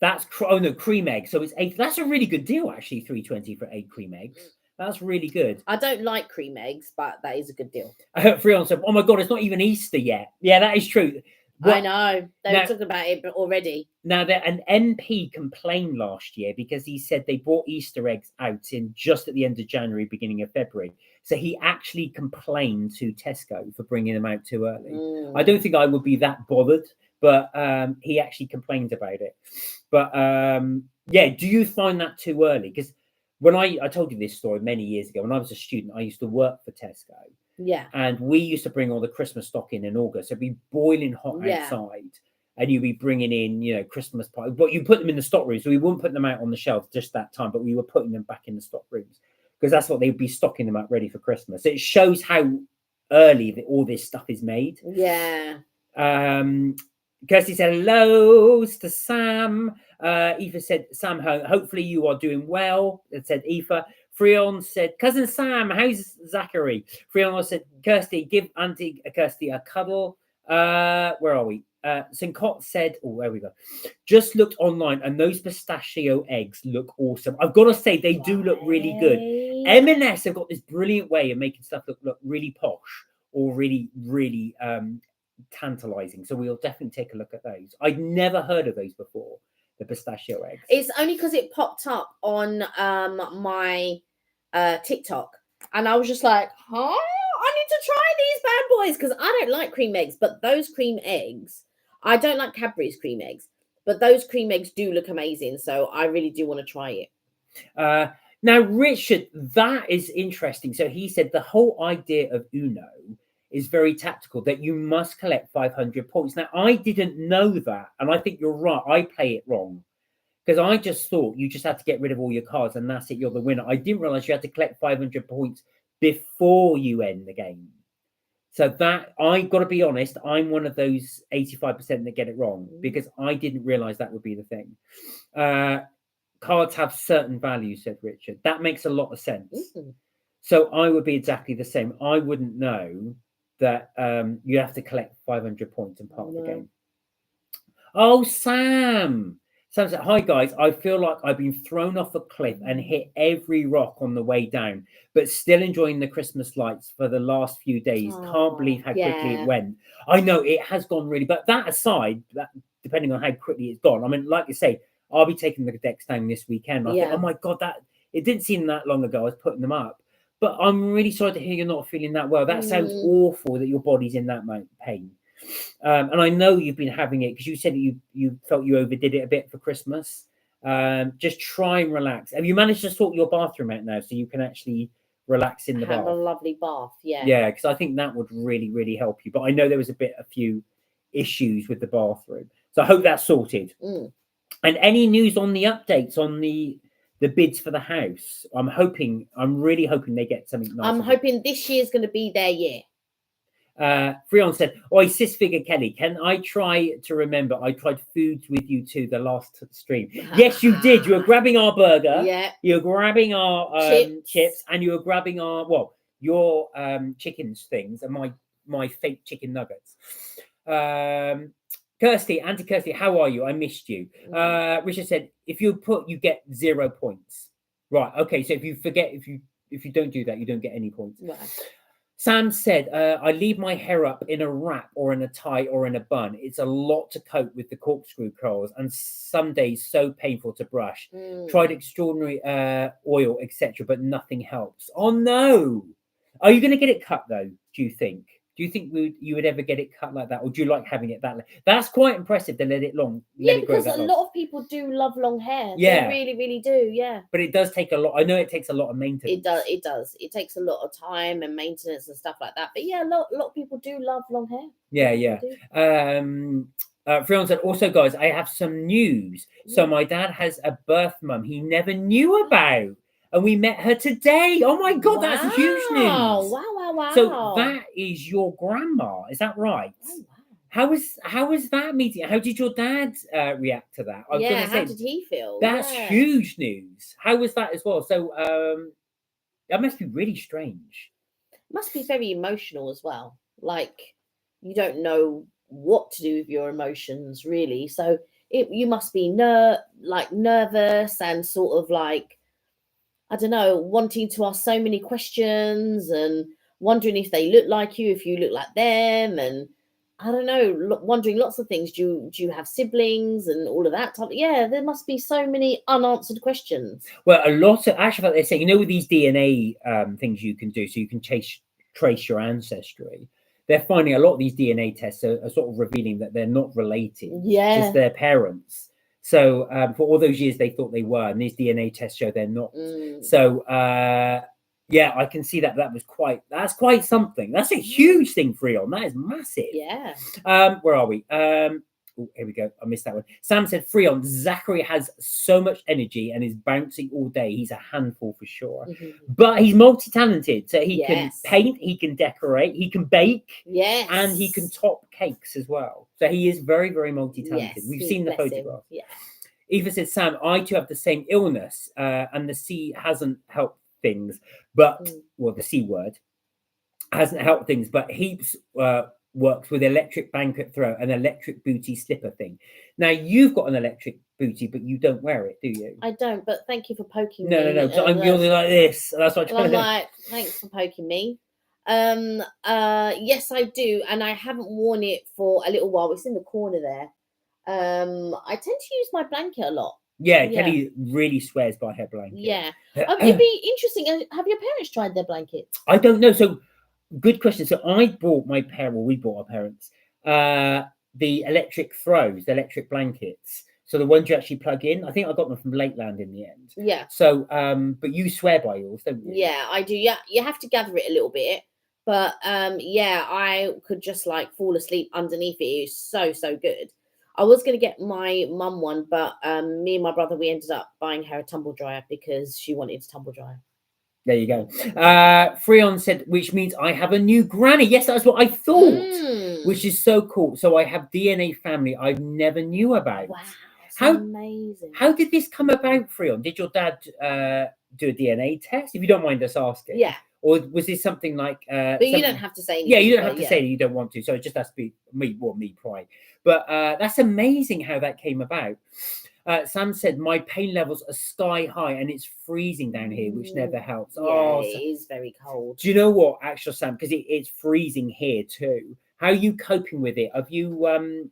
That's cream egg. So it's 8. That's a really good deal, actually. $3.20 for 8 cream eggs. That's really good. I don't like cream eggs, but that is a good deal. Freon said, "Oh my god, it's not even Easter yet." Yeah, that is true. I know they were talking about it already. Now, an MP complained last year because he said they brought Easter eggs out in just at the end of January, beginning of February. So he actually complained to Tesco for bringing them out too early. I don't think I would be that bothered, but he actually complained about it. But yeah, do you find that too early? Because when I told you this story many years ago, when I was a student, I used to work for Tesco. Yeah. And we used to bring all the Christmas stock in August. It'd be boiling hot outside. And you'd be bringing in, Christmas pie. But you put them in the stock rooms. So we wouldn't put them out on the shelf just that time, but we were putting them back in the stock rooms because that's what they would be stocking them up ready for Christmas. It shows how early all this stuff is made. Yeah. Kirsty said hello to Sam. Aoife said, Sam, hopefully you are doing well. It said Aoife. Freon said, cousin Sam, how's Zachary? Freon said, Kirsty, give Auntie Kirsty a cuddle. Where are we? Sincott said, oh, there we go. Just looked online and those pistachio eggs look awesome. I've got to say, they do look really good. M&S have got this brilliant way of making stuff look really posh or really, really tantalizing. So we'll definitely take a look at those. I'd never heard of those before, the pistachio eggs. It's only because it popped up on my TikTok. And I was just like, huh? I need to try these bad boys because I don't like cream eggs. But those cream eggs, I don't like Cadbury's cream eggs. But those cream eggs do look amazing. So I really do want to try it. Now, Richard, that is interesting. So he said the whole idea of Uno is very tactical, that you must collect 500 points. Now, I didn't know that. And I think you're right. I play it wrong. Because I just thought you just had to get rid of all your cards and that's it, you're the winner. I didn't realize you had to collect 500 points before you end the game. So that, I got to be honest, I'm one of those 85% that get it wrong because I didn't realize that would be the thing. Cards have certain values, said Richard. That makes a lot of sense. So I would be exactly the same. I wouldn't know that you have to collect 500 points in part of the game. Oh, Sam said, hi guys, I feel like I've been thrown off a cliff and hit every rock on the way down, but still enjoying the Christmas lights for the last few days. Can't believe how quickly it went. I know it has gone really, but that aside, that depending on how quickly it's gone, I mean, like you say, I'll be taking the decks down this weekend. I think, oh my God, it didn't seem that long ago I was putting them up. But I'm really sorry to hear you're not feeling that well. That sounds awful that your body's in that amount of pain. And I know you've been having it because you said that you felt you overdid it a bit for Christmas. Just try and relax. Have you managed to sort your bathroom out now so you can actually relax in the bath? Have a lovely bath, Yeah, because I think that would really, really help you. But I know there was a few issues with the bathroom. So I hope that's sorted. And any news on the updates on the bids for the house? I'm really hoping they get something nice. I'm hoping this year's going to be their year. Freon said, oi, sis figure Kelly, can I try to remember I tried foods with you too the last stream? Yes, you did. You were grabbing our burger. Yeah. You were grabbing our chips and you were grabbing your chickens things and my fake chicken nuggets. Auntie Kirsty, how are you? I missed you. Richard said, if you get 0 points. Right. Okay. So if you forget, if you don't do that, you don't get any points. Right. Sam said, I leave my hair up in a wrap or in a tie or in a bun. It's a lot to cope with the corkscrew curls and some days so painful to brush. Tried extraordinary oil, etc., but nothing helps. Oh, no. Are you going to get it cut, though, do you think? Do you think you would ever get it cut like that? Or do you like having it that long? That's quite impressive to let it long. Because a lot of people do love long hair. Yeah. They really, really do. Yeah. But it does take a lot. I know it takes a lot of maintenance. It does. It takes a lot of time and maintenance and stuff like that. But yeah, a lot of people do love long hair. Yeah. Freon said, also, guys, I have some news. So my dad has a birth mum he never knew about. and we met her today. Oh my God, that's huge news. Wow, wow, wow. So that is your grandma, is that right? Oh, wow. How was that meeting? How did your dad react to that? I was Yeah, gonna how say, did he feel? that's Yeah. huge news. How was that as well? So that must be really strange. Must be very emotional as well. Like you don't know what to do with your emotions really. So you must be nervous and sort of like, I don't know, wanting to ask so many questions and wondering if they look like you, if you look like them, and I don't know, wondering lots of things. Do you have siblings and all of that type? Yeah, there must be so many unanswered questions. Well, a lot of actually, like they say, with these DNA things you can do, so you can trace your ancestry. They're finding a lot of these DNA tests are sort of revealing that they're not related, Yeah. just their parents. So for all those years they thought they were, and these DNA tests show they're not. So yeah, I can see that's quite something. That's a huge thing, Freon. That is massive. Yeah. Where are we? Oh, here we go. I missed that one. Sam said, Freon, Zachary has so much energy and is bouncing all day. He's a handful for sure. But he's multi-talented. So he can paint, he can decorate, he can bake, and he can top cakes as well. So he is very, very multi-talented. We've seen the photograph. Yeah. Eva said, Sam, I too have the same illness, and the C hasn't helped things, but, well, the C word hasn't helped things, but heaps works with electric blanket throw and electric booty slipper thing. Now you've got an electric booty, but you don't wear it, do you? I don't, but thank you for poking me. No. So I'm yawning like this. That's what I'm like, thanks for poking me. Yes, I do, and I haven't worn it for a little while. It's in the corner there. I tend to use my blanket a lot. Yeah, Kelly really swears by her blanket. Yeah. It'd be interesting. Have your parents tried their blankets? I don't know. So good question. So we bought our parents the electric throws, the electric blankets. So the ones you actually plug in. I think I got them from Lakeland in the end. Yeah. So but you swear by yours, don't you? Yeah, I do. Yeah, you have to gather it a little bit. But yeah, I could just like fall asleep underneath it. It's so good. I was going to get my mum one, but me and my brother, we ended up buying her a tumble dryer because she wanted a tumble dryer. There you go. Freon said, which means I have a new granny. Yes, that's what I thought, which is so cool. So I have DNA family I never knew about. Wow, that's amazing. How did this come about, Freon? Did your dad do a DNA test? If you don't mind us asking. Yeah. Or was this something like... but you don't have to say anything. Yeah, you don't have to say that you don't want to. So it just has to be me pride. But that's amazing how that came about. Sam said, my pain levels are sky high and it's freezing down here, which never helps. Yeah, it is very cold. Do you know what, actually, Sam? Because it's freezing here too. How are you coping with it? Have you...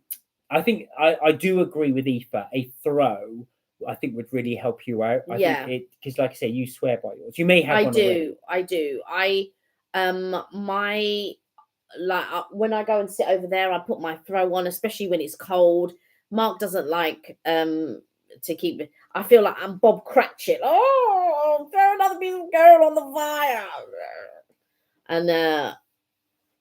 I think I do agree with Aoife. A throw, I think, would really help you out. I think because, like I say, you swear by yours. You may have one already. I do. When I go and sit over there, I put my throw on, especially when it's cold. Mark doesn't like to keep it. I feel like I'm Bob Cratchit. Oh, throw another piece of girl on the fire.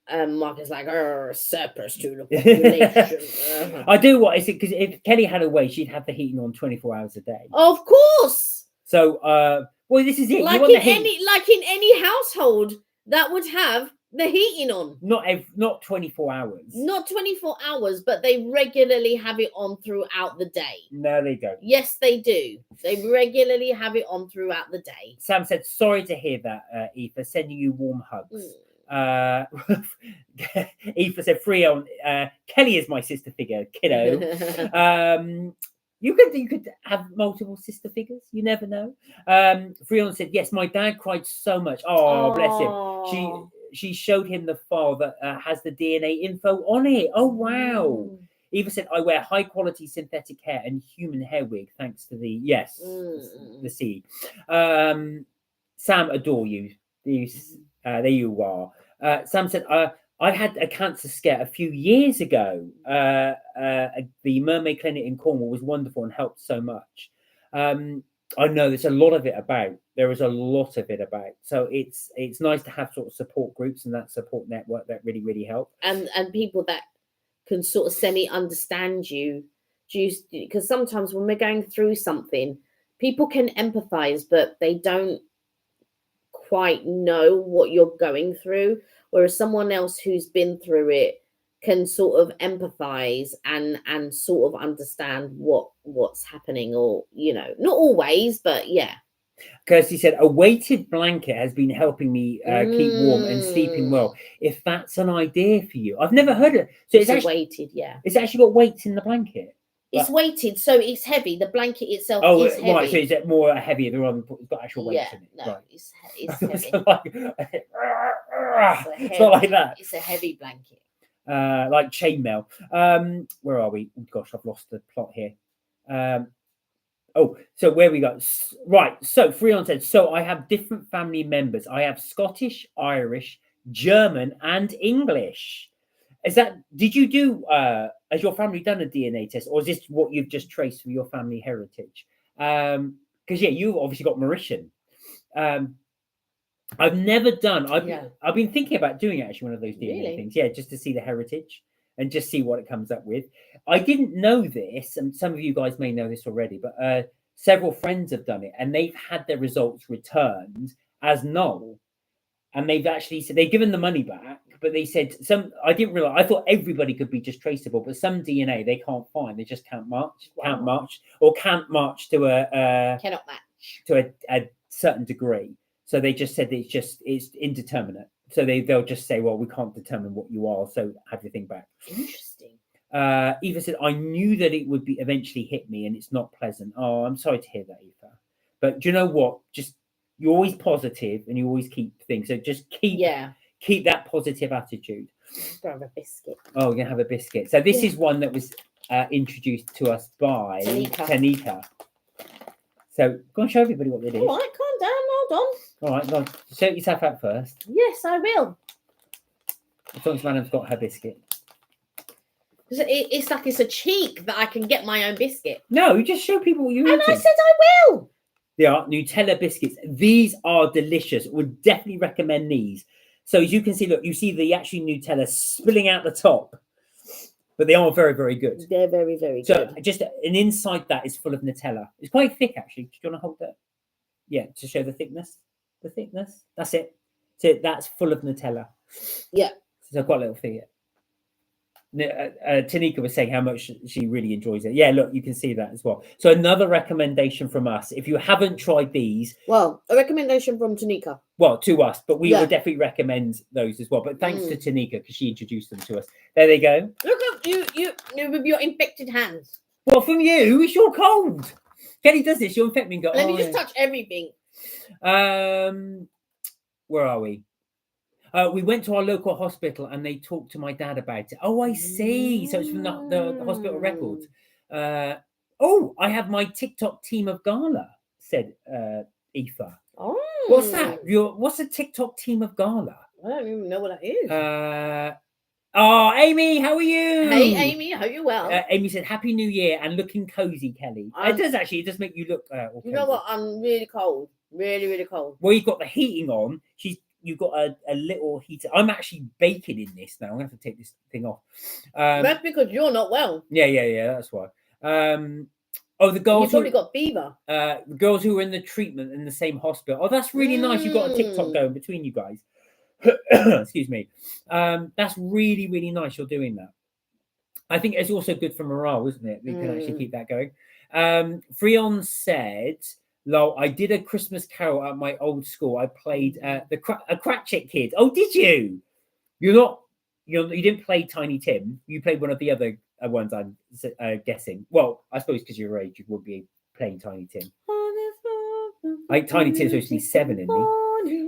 And Mark is like, surplus to the population. I do what is it, because if Kelly had a way, she'd have the heating on 24 hours a day. Of course. So, well, this is it. Like in any household that would have the heating on. Not 24 hours. Not 24 hours, but they regularly have it on throughout the day. No, they don't. Yes, they do. They regularly have it on throughout the day. Sam said, sorry to hear that, Aoife. Sending you warm hugs. Aoife said, Freon, Kelly is my sister figure, kiddo. You could have multiple sister figures. You never know. Freon said, yes, my dad cried so much. Oh, bless him. She showed him the file that has the DNA info on it. Oh, wow. Eva said, I wear high quality synthetic hair and human hair wig thanks to the the C. Sam, adore you. There you are. Sam said, I had a cancer scare a few years ago. The Mermaid Clinic in Cornwall was wonderful and helped so much. I know there's a lot of it about. There is a lot of it about. So it's nice to have sort of support groups and that support network that really, really help. And people that can sort of semi-understand you. Because sometimes when we're going through something, people can empathize, but they don't quite know what you're going through, whereas someone else who's been through it can sort of empathize and sort of understand what's happening, or not always, but yeah. Kirsty said, a weighted blanket has been helping me keep warm and sleeping well. If that's an idea for you, I've never heard it. So It's actually weighted, yeah. It's actually got weights in the blanket. It's weighted, so it's heavy. The blanket itself Oh, is heavy. right. So is it more heavy than one? It's got actual weights in it. No, Right. it's heavy. It's not like that. It's a heavy blanket. Like chainmail. Where are we? Oh, gosh, I've lost the plot here. So where we go? Right. So Fri-yay said, so I have different family members. I have Scottish, Irish, German, and English. Did you do, has your family done a DNA test, or is this what you've just traced from your family heritage? Because you've obviously got Mauritian. I've never done. I've been thinking about doing actually one of those DNA things. Yeah, just to see the heritage and just see what it comes up with. I didn't know this, and some of you guys may know this already, but several friends have done it, and they've had their results returned as null. And they've actually said they've given the money back, but they said I didn't realize. I thought everybody could be just traceable, but some DNA they can't find. They just can't march to a cannot match to a certain degree. So they just said it's indeterminate. So they'll just say, well, we can't determine what you are, so have your thing back. Interesting. Eva said, I knew that it would be eventually hit me, and it's not pleasant. Oh, I'm sorry to hear that, Eva. But do you know what? You're always positive and you always keep things. So just keep that positive attitude. I'm gonna have a biscuit. Oh, we're gonna have a biscuit. So this is one that was introduced to us by Tanika. So go and show everybody what it is. All right, calm down, hold on. All right, go on. Show yourself out first. Yes, I will. As long as Madam's got her biscuit. It's like it's a cheek that I can get my own biscuit. No, you just show people what you're eating. And I said I will. They are Nutella biscuits. These are delicious. Would definitely recommend these. So as you can see, look, you see the actual Nutella spilling out the top, but they are very, very good. They're very, very good. So just an inside that is full of Nutella. It's quite thick, actually. Do you want to hold that? Yeah, to show the thickness. The thickness. That's it. So that's full of Nutella. Yeah. So quite a little thing. Tanika was saying how much she really enjoys it. Yeah, look, you can see that as well. So another recommendation from us. If you haven't tried these, well, a recommendation from Tanika. Well, to us, but we would definitely recommend those as well. But thanks to Tanika because she introduced them to us. There they go. Look at you with your infected hands. Well, from you, it's your cold. Kelly does this. You'll infect me and go. Let me just touch everything. Where are we? We went to our local hospital and they talked to my dad about it. Oh, I see. So it's from the hospital records. I have my TikTok team of gala, said Aoife. Oh. What's that? What's a TikTok team of gala? I don't even know what that is. Amy, how are you? Hey, Amy, I hope you're well. Amy said, Happy New Year and looking cozy, Kelly. It does actually. It does make you look all You know what? I'm really cold. Really, really cold. Well, you've got the heating on. You've got a little heater. I'm actually baking in this now. I'm going to have to take this thing off. That's because you're not well. Yeah. That's why. The girls You've probably got fever. The girls who were in the treatment in the same hospital. Oh, that's really nice. You've got a TikTok going between you guys. Excuse me. That's really, really nice. You're doing that. I think it's also good for morale, isn't it? We can actually keep that going. Fri-yay said, Lol, I did a Christmas carol at my old school. I played a Cratchit Kid. Oh, did you? You didn't play Tiny Tim. You played one of the other ones, I'm guessing. Well, I suppose because you're your age, you would be playing Tiny Tim. Tiny Tim's supposed to be 7, isn't he?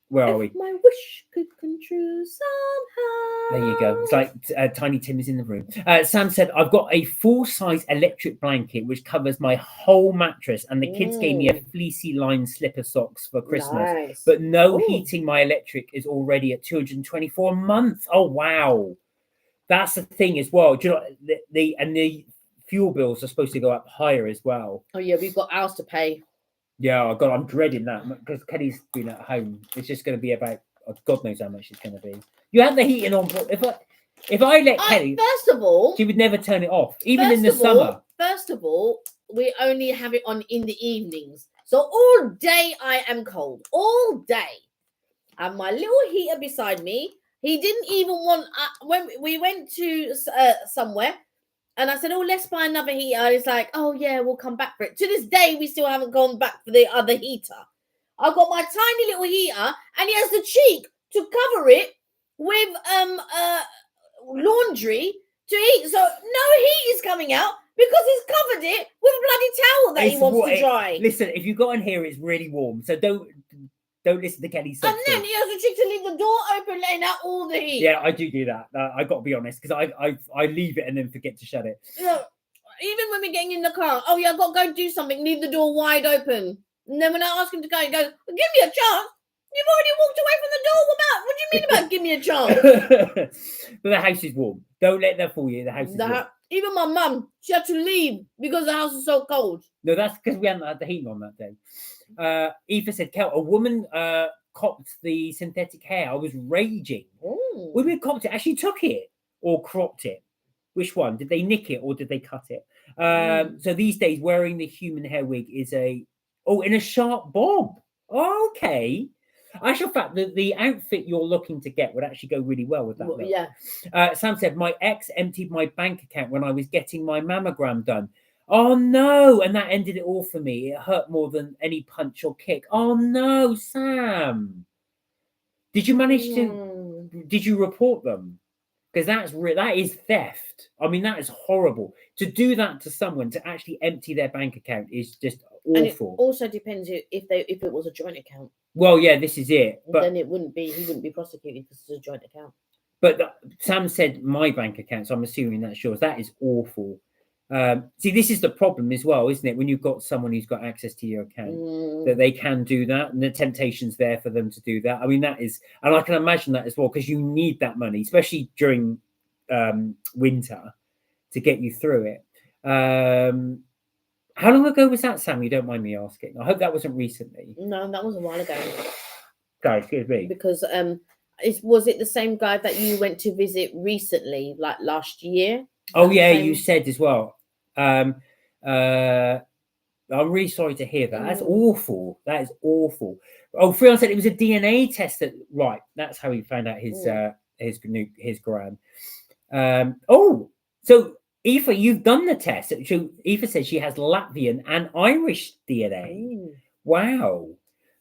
Where are we? My wish could come true somehow. There you go. It's like Tiny Tim is in the room. Sam said, I've got a full-size electric blanket which covers my whole mattress, and the kids gave me a fleecy lined slipper socks for Christmas. Nice. But no heating. My electric is already at $224 a month. Oh, wow. That's the thing as well. Do you know, the fuel bills are supposed to go up higher as well. Oh, yeah, we've got ours to pay. Yeah, God, I'm dreading that because Kelly's been at home. It's just going to be about God knows how much it's going to be. You have the heating on. If I let Kelly, first of all, she would never turn it off, even in the summer. First of all, we only have it on in the evenings. So all day I am cold. All day. And my little heater beside me, he didn't even want, when we went to somewhere, and I said, oh, let's buy another heater. He's like, oh, yeah, we'll come back for it. To this day, we still haven't gone back for the other heater. I've got my tiny little heater, and he has the cheek to cover it with laundry to heat. So no heat is coming out because he's covered it with a bloody towel that he wants to dry. Listen, if you got in here, it's really warm. So don't listen to Kelly. And then he has the cheek to leave the door open, letting out all the heat. Yeah, I do that. I got to be honest, because I leave it and then forget to shut it. Yeah. Even when we're getting in the car, oh yeah, I've got to go do something, leave the door wide open. And then when I ask him to go, he goes, well, give me a chance. You've already walked away from the door. What do you mean about give me a chance? But the house is warm. Don't let that fool you. The house is warm. Even my mum, she had to leave because the house is so cold. No, that's because we hadn't had the heating on that day. Eva said, Kel, a woman copped the synthetic hair. I was raging. Ooh. Women copped it. Actually took it or cropped it. Which one? Did they nick it or did they cut it? So these days, wearing the human hair wig is in a sharp bob. Okay. Actual fact, the outfit you're looking to get would actually go really well with that. Well, yeah. Sam said, my ex emptied my bank account when I was getting my mammogram done. Oh, no. And that ended it all for me. It hurt more than any punch or kick. Oh, no, Sam. Did you manage to... Did you report them? Because that is theft. I mean, that is horrible. To do that to someone, to actually empty their bank account is just awful. And it also depends if it was a joint account. Well, yeah, this is it. But then he wouldn't be prosecuted because it's a joint account. But Sam said my bank account, so I'm assuming that's yours. That is awful. See, this is the problem as well, isn't it? When you've got someone who's got access to your account, that they can do that, and the temptation's there for them to do that. I mean, that is, and I can imagine that as well, because you need that money, especially during winter, to get you through it. How long ago was that, Sam? You don't mind me asking? I hope that wasn't recently. No, that was a while ago. Sorry, excuse me. Because was it the same guy that you went to visit recently, like last year? Oh yeah, you said as well. I'm really sorry to hear that. That's awful. That is awful. Oh, Fri-yay said it was a DNA test. Right, that's how he found out his grand. So Eva, you've done the test. So Eva says she has Latvian and Irish DNA. Wow,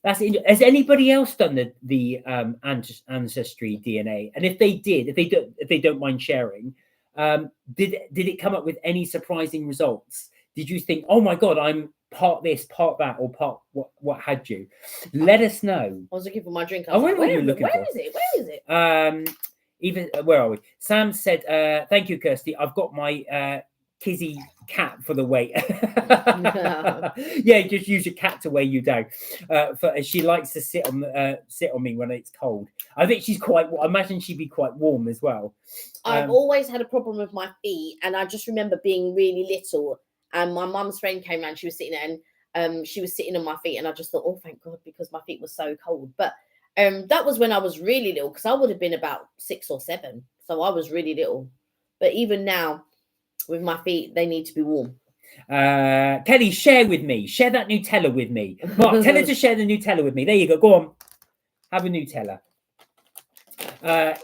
that's interesting. Has anybody else done the ancestry DNA? And if they don't mind sharing, did it come up with any surprising results? Did you think, oh my God, I'm part this, part that, or part what had you? Let us know. I was looking for my drink. Where is it? Even where are we? Sam said, thank you, Kirsty. I've got my Kizzy cat for the weight. Yeah, just use your cat to weigh you down. She likes to sit on me when it's cold. I think I imagine she'd be quite warm as well. I've always had a problem with my feet, and I just remember being really little, and my mum's friend came around. She was sitting there, and she was sitting on my feet, and I just thought, oh, thank God, because my feet were so cold. But that was when I was really little, because I would have been about 6 or 7, so I was really little. But even now, with my feet, they need to be warm. Kelly, share that Nutella with me. Mark, tell her to share the Nutella with me. There you go on, have a Nutella.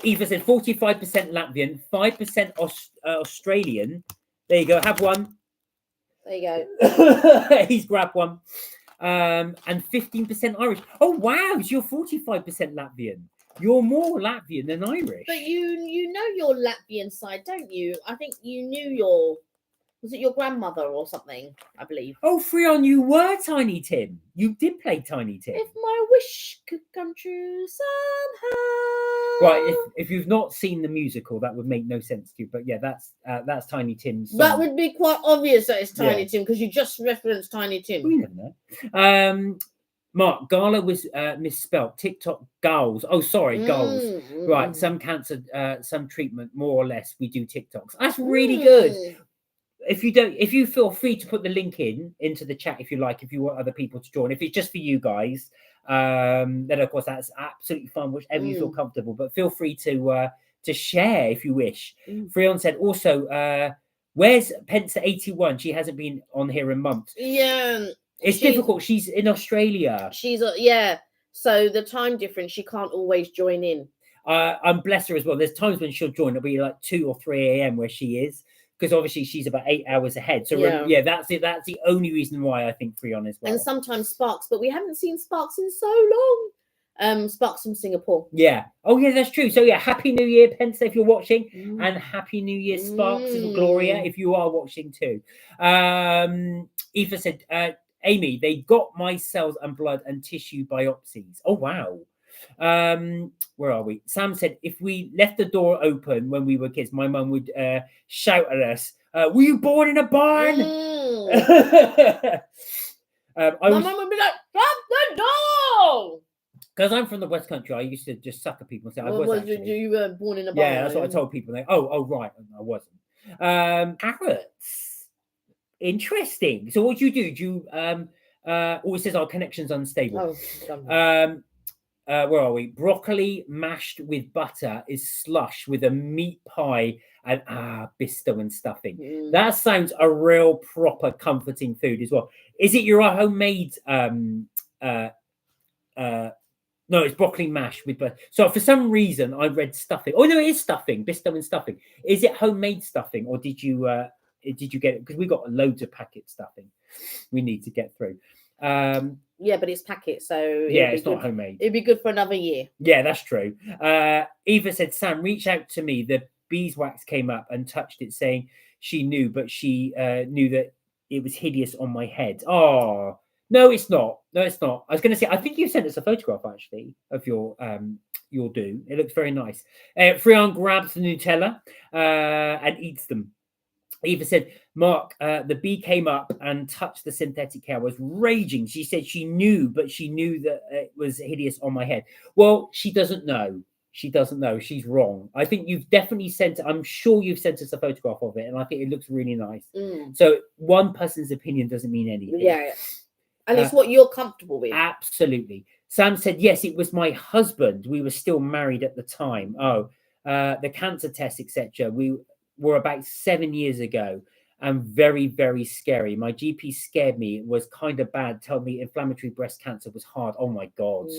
Eva said 45% Latvian, 5% Australian. There you go, have one. There you go. He's grabbed one. And 15% Irish. Oh wow, so you're 45% Latvian. You're more Latvian than Irish. But you know your Latvian side, don't you? I think you knew was it your grandmother or something, I believe. Oh, Fri-yay, you were Tiny Tim. You did play Tiny Tim. If my wish could come true somehow. Right, if you've not seen the musical, that would make no sense to you. But yeah, that's Tiny Tim's song. That would be quite obvious that it's Tiny Tim, because you just referenced Tiny Tim. We never know. Mark, Gala was misspelt. TikTok goals. Oh, sorry, goals. Right, some cancer, some treatment, more or less. We do TikToks. That's really good. If you feel free to put the link into the chat if you like, if you want other people to join. If it's just for you guys, then of course that's absolutely fine, whichever you feel comfortable. But feel free to share if you wish. Fri-yay said also, where's Pensa 81? She hasn't been on here in months. Yeah. It's difficult. She's in Australia. She's yeah. So the time difference, she can't always join in. I'm bless her as well. There's times when she'll join. It'll be like 2 or 3 a.m. where she is, because obviously she's about 8 hours ahead. So yeah, that's it. That's the only reason why I think Fri-yay as well. And sometimes Sparks, but we haven't seen Sparks in so long. Sparks from Singapore. Yeah. Oh yeah, that's true. So yeah, Happy New Year, Pence, if you're watching, and Happy New Year, Sparks and Gloria, if you are watching too. Eva said, Amy, they got my cells and blood and tissue biopsies. Oh wow. Where are we? Sam said, if we left the door open when we were kids, my mum would shout at us, were you born in a barn? My mum would be like, shut the door. Because I'm from the West Country, I used to just suck at people and say, I was actually. You were born in a barn. Yeah, that's what I told people. They, oh, right, I wasn't. Carrots. Interesting. So what do? Do you always says our connection's unstable. Where are we? Broccoli mashed with butter is slush with a meat pie and bisto and stuffing. That sounds a real proper comforting food as well. Is it your homemade no, it's broccoli mash with butter. So for some reason I read stuffing. Oh no, it is stuffing, bisto and stuffing. Is it homemade stuffing, or did you get it? Because we got loads of packet stuffing we need to get through. Yeah, but it's packet, so yeah, it's not homemade. It'd be good for another year. Yeah, that's true. Eva said, Sam, reach out to me. The beeswax came up and touched it, saying she knew, but she knew that it was hideous on my head. Oh, no, it's not. No, it's not. I was going to say, I think you sent us a photograph actually of your do. It looks very nice. Fri-yay grabs the Nutella and eats them. Eva said, Mark, the bee came up and touched the synthetic hair. I was raging. She said she knew, but she knew that it was hideous on my head. Well, she doesn't know. She doesn't know. She's wrong. I think you've definitely sent, I'm sure you've sent us a photograph of it, and I think it looks really nice. So one person's opinion doesn't mean anything. Yeah. And it's what you're comfortable with. Absolutely. Sam said, yes, it was my husband. We were still married at the time. Oh, the cancer test, etc. We were about 7 years ago, and very, very scary. My GP scared me. It was kind of bad. Told me inflammatory breast cancer was hard. Oh my God.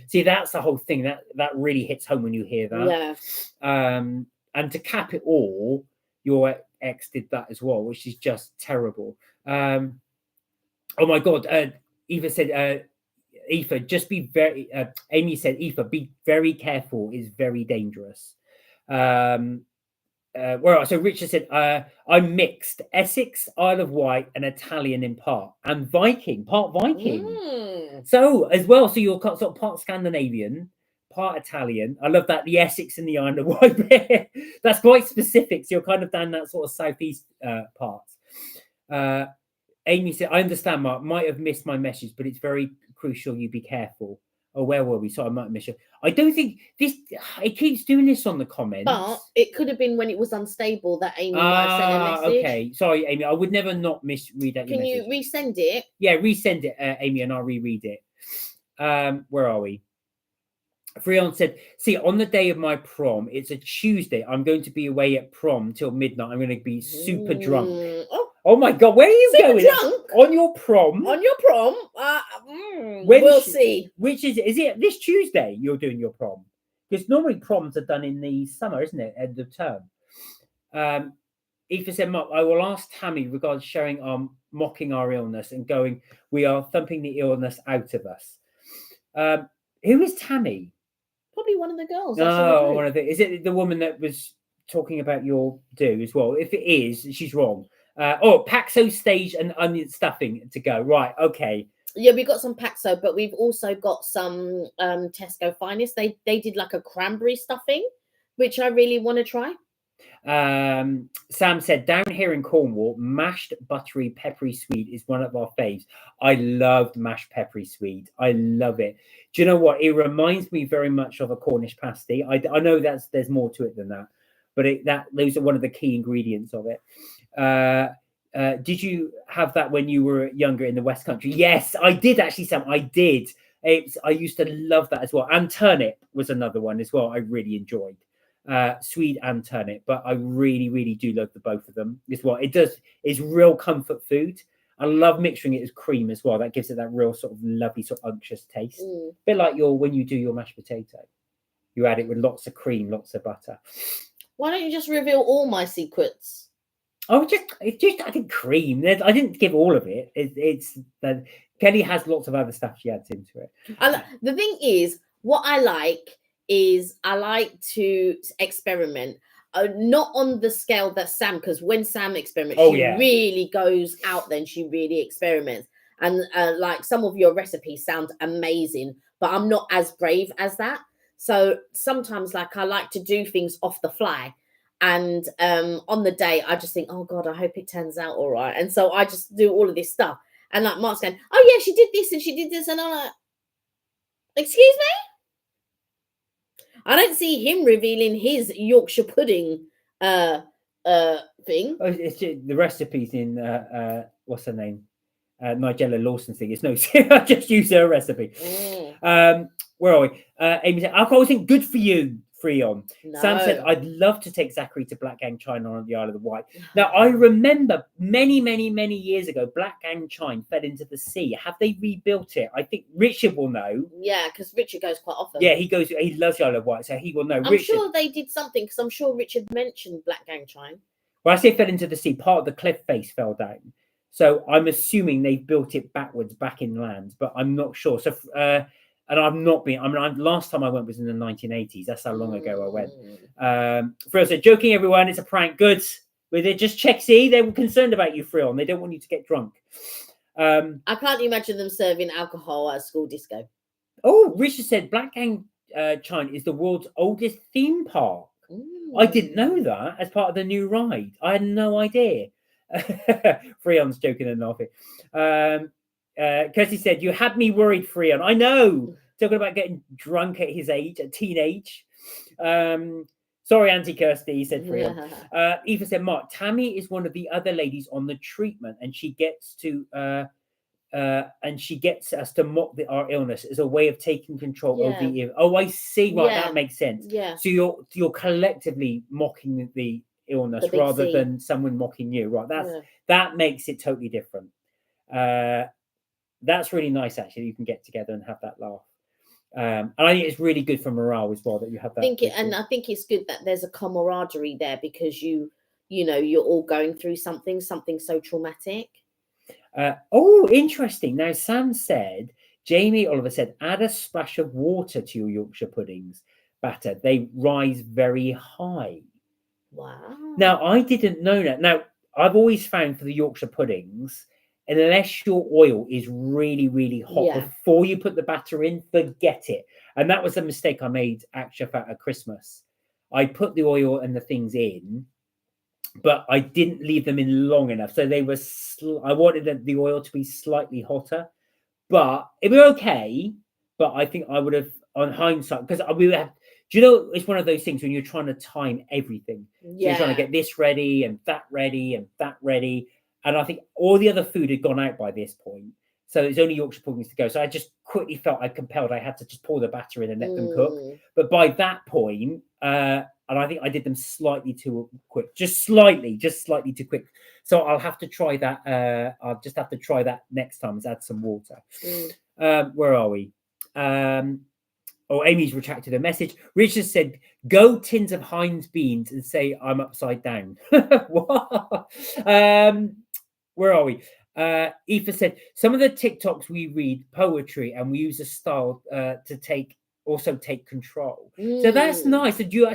See, that's the whole thing. That really hits home when you hear that. Yeah. And to cap it all, your ex did that as well, which is just terrible. Oh my God. Eva said, Aoife, just be very, Amy said, Aoife, be very careful. It's very dangerous. So Richard said, I'm mixed, Essex, Isle of Wight, and Italian in part, and Viking, part Viking. So as well, so you're sort of part Scandinavian, part Italian. I love that, the Essex and the Isle of Wight. That's quite specific. So you're kind of down that sort of southeast part. Amy said, I understand, Mark, might have missed my message, but it's very crucial you be careful. Oh, where were we? So I might have missed it. I don't think this, it keeps doing this on the comments. But it could have been when it was unstable that Amy might have sent a message. Okay. Sorry, Amy. I would never not misread that. Can you resend it? Yeah, resend it, Amy, and I'll reread it. Where are we? Fri-yay said, see, on the day of my prom, it's a Tuesday. I'm going to be away at prom till midnight. I'm going to be super drunk. Oh my God, where are you going? Drunk? On your prom? On your prom? We'll see. Which is it this Tuesday you're doing your prom? Because normally proms are done in the summer, isn't it? End of term. Aoife said, Mark, I will ask Tammy regarding sharing mocking our illness and going, we are thumping the illness out of us. Who is Tammy? Probably one of the girls. Oh, one of the, is it the woman that was talking about your do as well? If it is, she's wrong. Paxo stage and onion stuffing to go. Right, okay. Yeah, we got some Paxo, but we've also got some Tesco Finest. They did like a cranberry stuffing, which I really want to try. Sam said, down here in Cornwall, mashed buttery peppery swede is one of our faves. I loved mashed peppery swede. I love it. Do you know what? It reminds me very much of a Cornish pasty. I know there's more to it than that, but those are one of the key ingredients of it. Did you have that when you were younger in the West Country? Yes, I did actually, Sam. I did. I used to love that as well. And turnip was another one as well. I really enjoyed swede and turnip, but I really, really do love the both of them as well. It's real comfort food. I love mixing it with cream as well. That gives it that real sort of lovely sort of unctuous taste. Mm. A bit like when you do your mashed potato, you add it with lots of cream, lots of butter. Why don't you just reveal all my secrets? Oh, I think cream. I didn't give all of it. It's that Kelly has lots of other stuff she adds into it. The thing is, what I like to experiment. Not on the scale that Sam, because when Sam experiments, she really goes out there and she really experiments. And like some of your recipes sound amazing, but I'm not as brave as that. So sometimes like I like to do things off the fly. And on the day, I just think, oh God, I hope it turns out all right. And so I just do all of this stuff. And like Mark's going, oh yeah, she did this and she did this. And I'm like, excuse me? I don't see him revealing his Yorkshire pudding thing. Oh, it's just, the recipes in what's her name? Nigella Lawson's thing. It's no, I just use her recipe. Where are we? Amy said, alcohol isn't good for you, Fri-yay. No. Sam said, I'd love to take Zachary to Black Gang China on the Isle of Wight. Now, I remember many years ago, Black Gang China fell into the sea. Have they rebuilt it? I think Richard will know. Yeah, because Richard goes quite often. Yeah, he loves the Isle of Wight, so he will know. I'm sure they did something, because I'm sure Richard mentioned Black Gang China. Well, I say fell into the sea, part of the cliff face fell down. So I'm assuming they built it backwards, back inland, but I'm not sure. So, and I've not been. I mean, last time I went was in the 1980s. That's how long ago I went. Frill said, "Joking, everyone. It's a prank. Good. But they just check. See, they were concerned about you, Frill, and they don't want you to get drunk." I can't imagine them serving alcohol at a school disco. Oh, Richard said Black Gang China is the world's oldest theme park. I didn't know that as part of the new ride. I had no idea. Freon's joking and laughing. Kirsty said, "You had me worried, Freon." I know. Talking about getting drunk at his age, at teenage. Sorry, Auntie Kirsty, said Freon. Eva said, "Mark, Tammy is one of the other ladies on the treatment, and she gets us to mock our illness as a way of taking control over the. Oh, I see. Right, that makes sense. Yeah. So you're collectively mocking the illness rather than someone mocking you. Right. That makes it totally different. That's really nice. Actually, you can get together and have that laugh. And I think it's really good for morale as well that you have that. I think it's good that there's a camaraderie there, because you're all going through something so traumatic. Oh, interesting. Now, Sam said, Jamie Oliver said, add a splash of water to your Yorkshire puddings batter. They rise very high. Wow. Now, I didn't know that. Now, I've always found for the Yorkshire puddings, unless your oil is really, really hot before you put the batter in, forget it. And that was a mistake I made actually at Christmas. I put the oil and the things in, but I didn't leave them in long enough. So they were, I wanted the oil to be slightly hotter, but it was okay. But I think I would have, on hindsight, because we would have, do you know, it's one of those things when you're trying to time everything. So you're trying to get this ready and that ready and that ready. And I think all the other food had gone out by this point. So it's only Yorkshire puddings to go. So I just quickly felt I had to just pour the batter in and let them cook. But by that point, and I think I did them slightly too quick, just slightly too quick. So I'll have to try that. I'll just have to try that next time, is add some water. Where are we? Amy's retracted a message. Richard said, "Go tins of Heinz beans and say I'm upside down." What? Where are we? Aoife said, "Some of the TikToks we read poetry and we use a style to take control." So that's nice. So do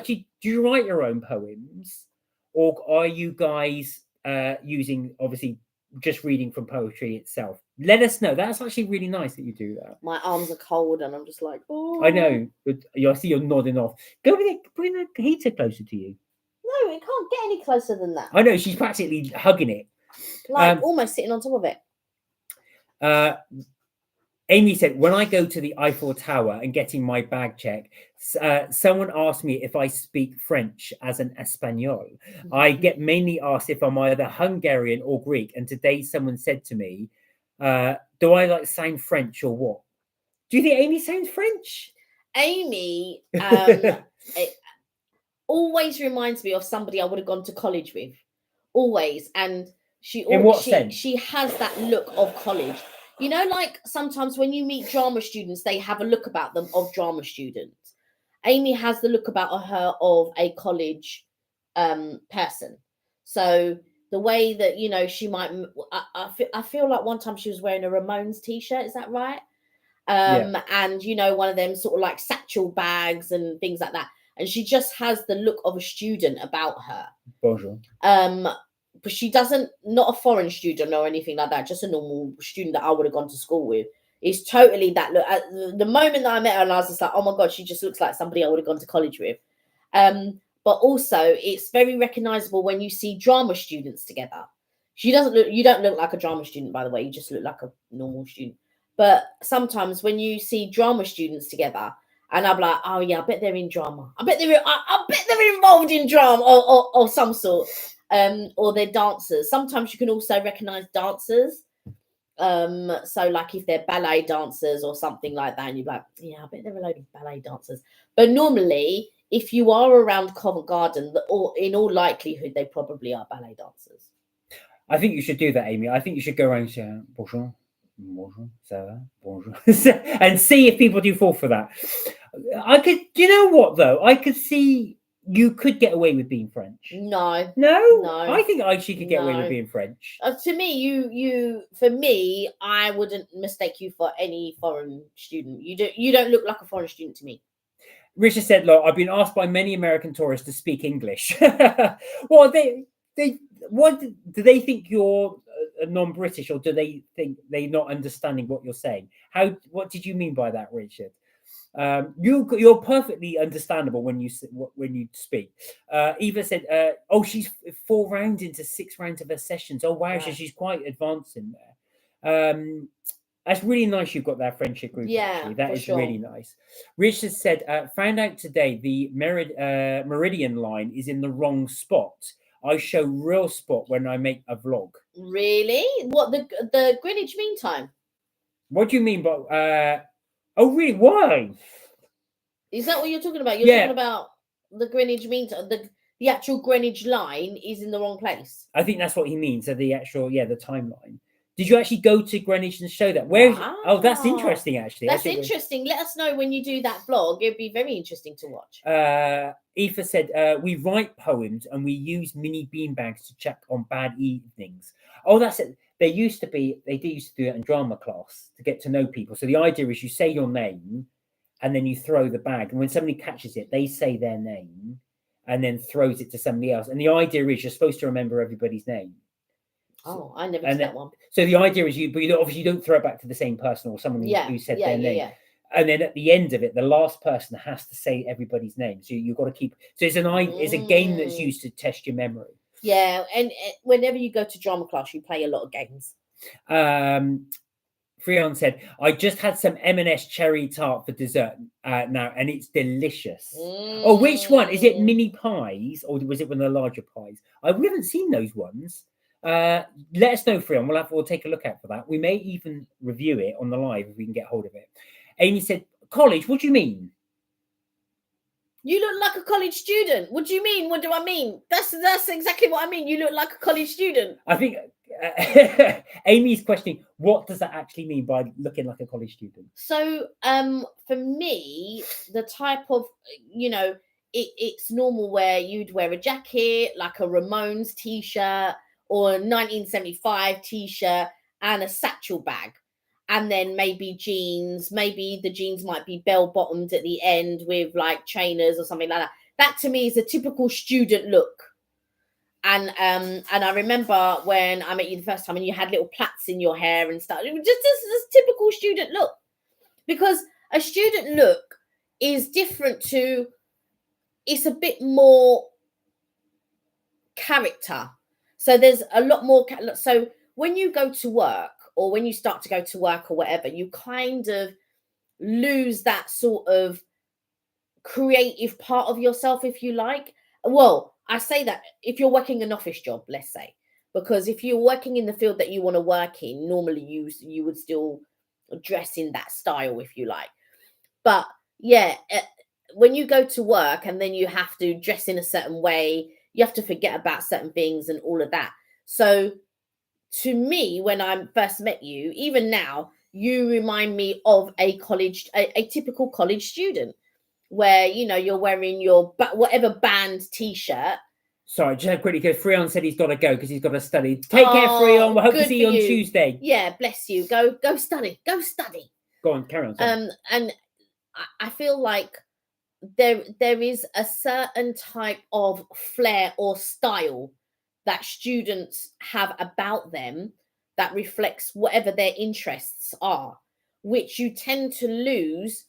you write your own poems, or are you guys using, obviously, just reading from poetry itself? Let us know. That's actually really nice that you do that. My arms are cold and I'm just like, oh. I know. But I see you're nodding off. Go with it. Bring the heater closer to you. No, it can't get any closer than that. I know. She's practically hugging it. Like almost sitting on top of it. Amy said, when I go to the Eiffel Tower and getting my bag checked, someone asked me if I speak French as an Espanol. I get mainly asked if I'm either Hungarian or Greek. And today someone said to me, do I sound French or what? Do you think Amy sounds French? Amy it always reminds me of somebody I would have gone to college with. Always. And In what sense? She has that look of college. You know, like sometimes when you meet drama students, they have a look about them of drama students. Amy has the look about her of a college person. So the way that, you know, she might, I feel like one time she was wearing a Ramones t-shirt. Is that right? And, you know, one of them sort of like satchel bags and things like that. And she just has the look of a student about her. Bonjour. But she doesn't, not a foreign student or anything like that, just a normal student that I would have gone to school with. It's totally that look. At the moment that I met her, and I was just like, oh my God, she just looks like somebody I would have gone to college with. But also, it's very recognizable when you see drama students together. She doesn't look, you don't look like a drama student, by the way. You just look like a normal student. But sometimes when you see drama students together, and I'm like, oh yeah, I bet they're in drama. I bet they're involved in drama or some sort. Or they're dancers. Sometimes you can also recognize dancers. So like if they're ballet dancers or something like that, and you're like, yeah, I bet they're a load of ballet dancers. But normally, if you are around Covent Garden, or in all likelihood, they probably are ballet dancers. I think you should do that, Amy. I think you should go around and say, bonjour, bonjour, ça va, bonjour, and see if people do fall for that. I could, you know what though? I could see you could get away with being French. No. I think she could get away with being French. To me, for me, I wouldn't mistake you for any foreign student. You don't look like a foreign student to me. Richard said, "Look, I've been asked by many American tourists to speak English." Well, what do they think you're non-British, or do they think they're not understanding what you're saying? What did you mean by that, Richard? You're perfectly understandable when you speak. Eva said, "Oh, she's 4 rounds into 6 rounds of her sessions. Oh wow, so she's quite advanced in there." That's really nice. You've got that friendship group. Yeah, actually. That is sure. really nice. Richard said, "Found out today the Meridian line is in the wrong spot. I show real spot when I make a vlog." Really? What, the Greenwich Mean Time? What do you mean by? Oh, really? Why? Is that what you're talking about? You're talking about the Greenwich Mean Time. The actual Greenwich line is in the wrong place. I think that's what he means. So the actual, the timeline. Did you actually go to Greenwich and show that? Where? Wow. Oh, that's interesting. Actually, that's interesting. Let us know when you do that vlog. It'd be very interesting to watch. Aoife said, "We write poems and we use mini beanbags to check on bad evenings." Oh, that's it. They used to do it in drama class to get to know people. So the idea is you say your name, and then you throw the bag, and when somebody catches it, they say their name, and then throws it to somebody else. And the idea is you're supposed to remember everybody's name. Oh, I never did that one. So the idea is but obviously you don't throw it back to the same person or someone who said their name. Yeah. And then at the end of it, the last person has to say everybody's name. So you've got to keep. So it's a game that's used to test your memory. Yeah, and whenever you go to drama class, you play a lot of games. Fri-yay said, "I just had some M&S cherry tart for dessert now, and it's delicious." Oh, which one? Is it mini pies, or was it one of the larger pies? We haven't seen those ones. Let us know, Fri-yay. We'll take a look out for that. We may even review it on the live if we can get hold of it. Amy said, "College, what do you mean?" You look like a college student. What do you mean? What do I mean? That's exactly what I mean. You look like a college student. I think Amy's questioning, what does that actually mean by looking like a college student? So, for me, the type of, it's normal where you'd wear a jacket, like a Ramones t-shirt or a 1975 t-shirt and a satchel bag. And then maybe jeans, maybe the jeans might be bell-bottomed at the end with like trainers or something like that. That to me is a typical student look. And I remember when I met you the first time and you had little plaits in your hair and stuff. It was just this typical student look. Because a student look is different to, it's a bit more character. So there's a lot more. So when you go to work, or when you start to go to work or whatever, you kind of lose that sort of creative part of yourself, if you like. Well, I say that if you're working an office job, let's say, because if you're working in the field that you want to work in, normally you would still dress in that style, if you like. But yeah, when you go to work and then you have to dress in a certain way, you have to forget about certain things and all of that. So to me, when I first met you, even now, you remind me of a typical college student, where you're wearing your whatever band t-shirt. Sorry, just quickly, because Fri-yay said he's got to go because he's got to study. Take care, Fri-yay. We'll hope to see you on Tuesday. Yeah, bless you. Go study. Go study. Go on, carry on. Sorry. And I feel like there is a certain type of flair or style that students have about them that reflects whatever their interests are, which you tend to lose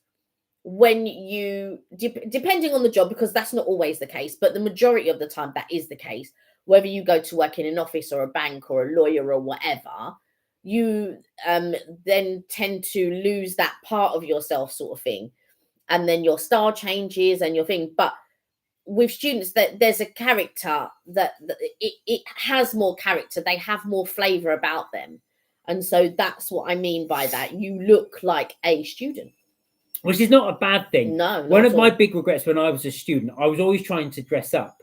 when you depending on the job, because that's not always the case, but the majority of the time that is the case. Whether you go to work in an office or a bank or a lawyer or whatever, you then tend to lose that part of yourself, sort of thing, and then your style changes and your thing. But with students, that there's a character that it has more character, they have more flavor about them, and so that's what I mean by that. You look like a student, which is not a bad thing. No, one of my big regrets when I was a student, I was always trying to dress up.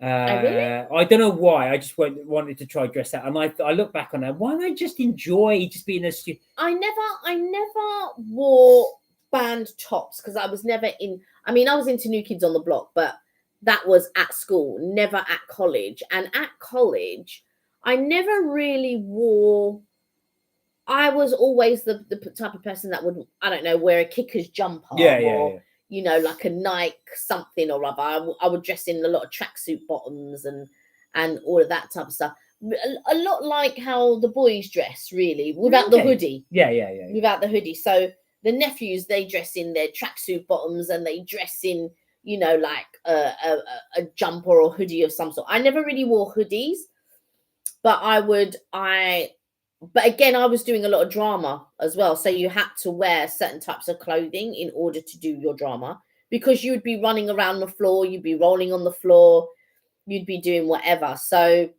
Really? I don't know why. I just wanted to try dress up, and I look back on that. Why don't I just enjoy just being a student? I never wore band tops because I was never in. I mean, I was into New Kids on the Block, but that was at school, never at college. And at college, I never really wore. I was always the type of person that would, I don't know, wear a kicker's jumper, or like a Nike something or other. I would dress in a lot of tracksuit bottoms and all of that type of stuff. A lot like how the boys dress, really, without the hoodie. Yeah. Without the hoodie. So the nephews, they dress in their tracksuit bottoms and they dress in, like a jumper or hoodie of some sort. I never really wore hoodies, but but again, I was doing a lot of drama as well. So you had to wear certain types of clothing in order to do your drama, because you would be running around the floor, you'd be rolling on the floor, you'd be doing whatever. So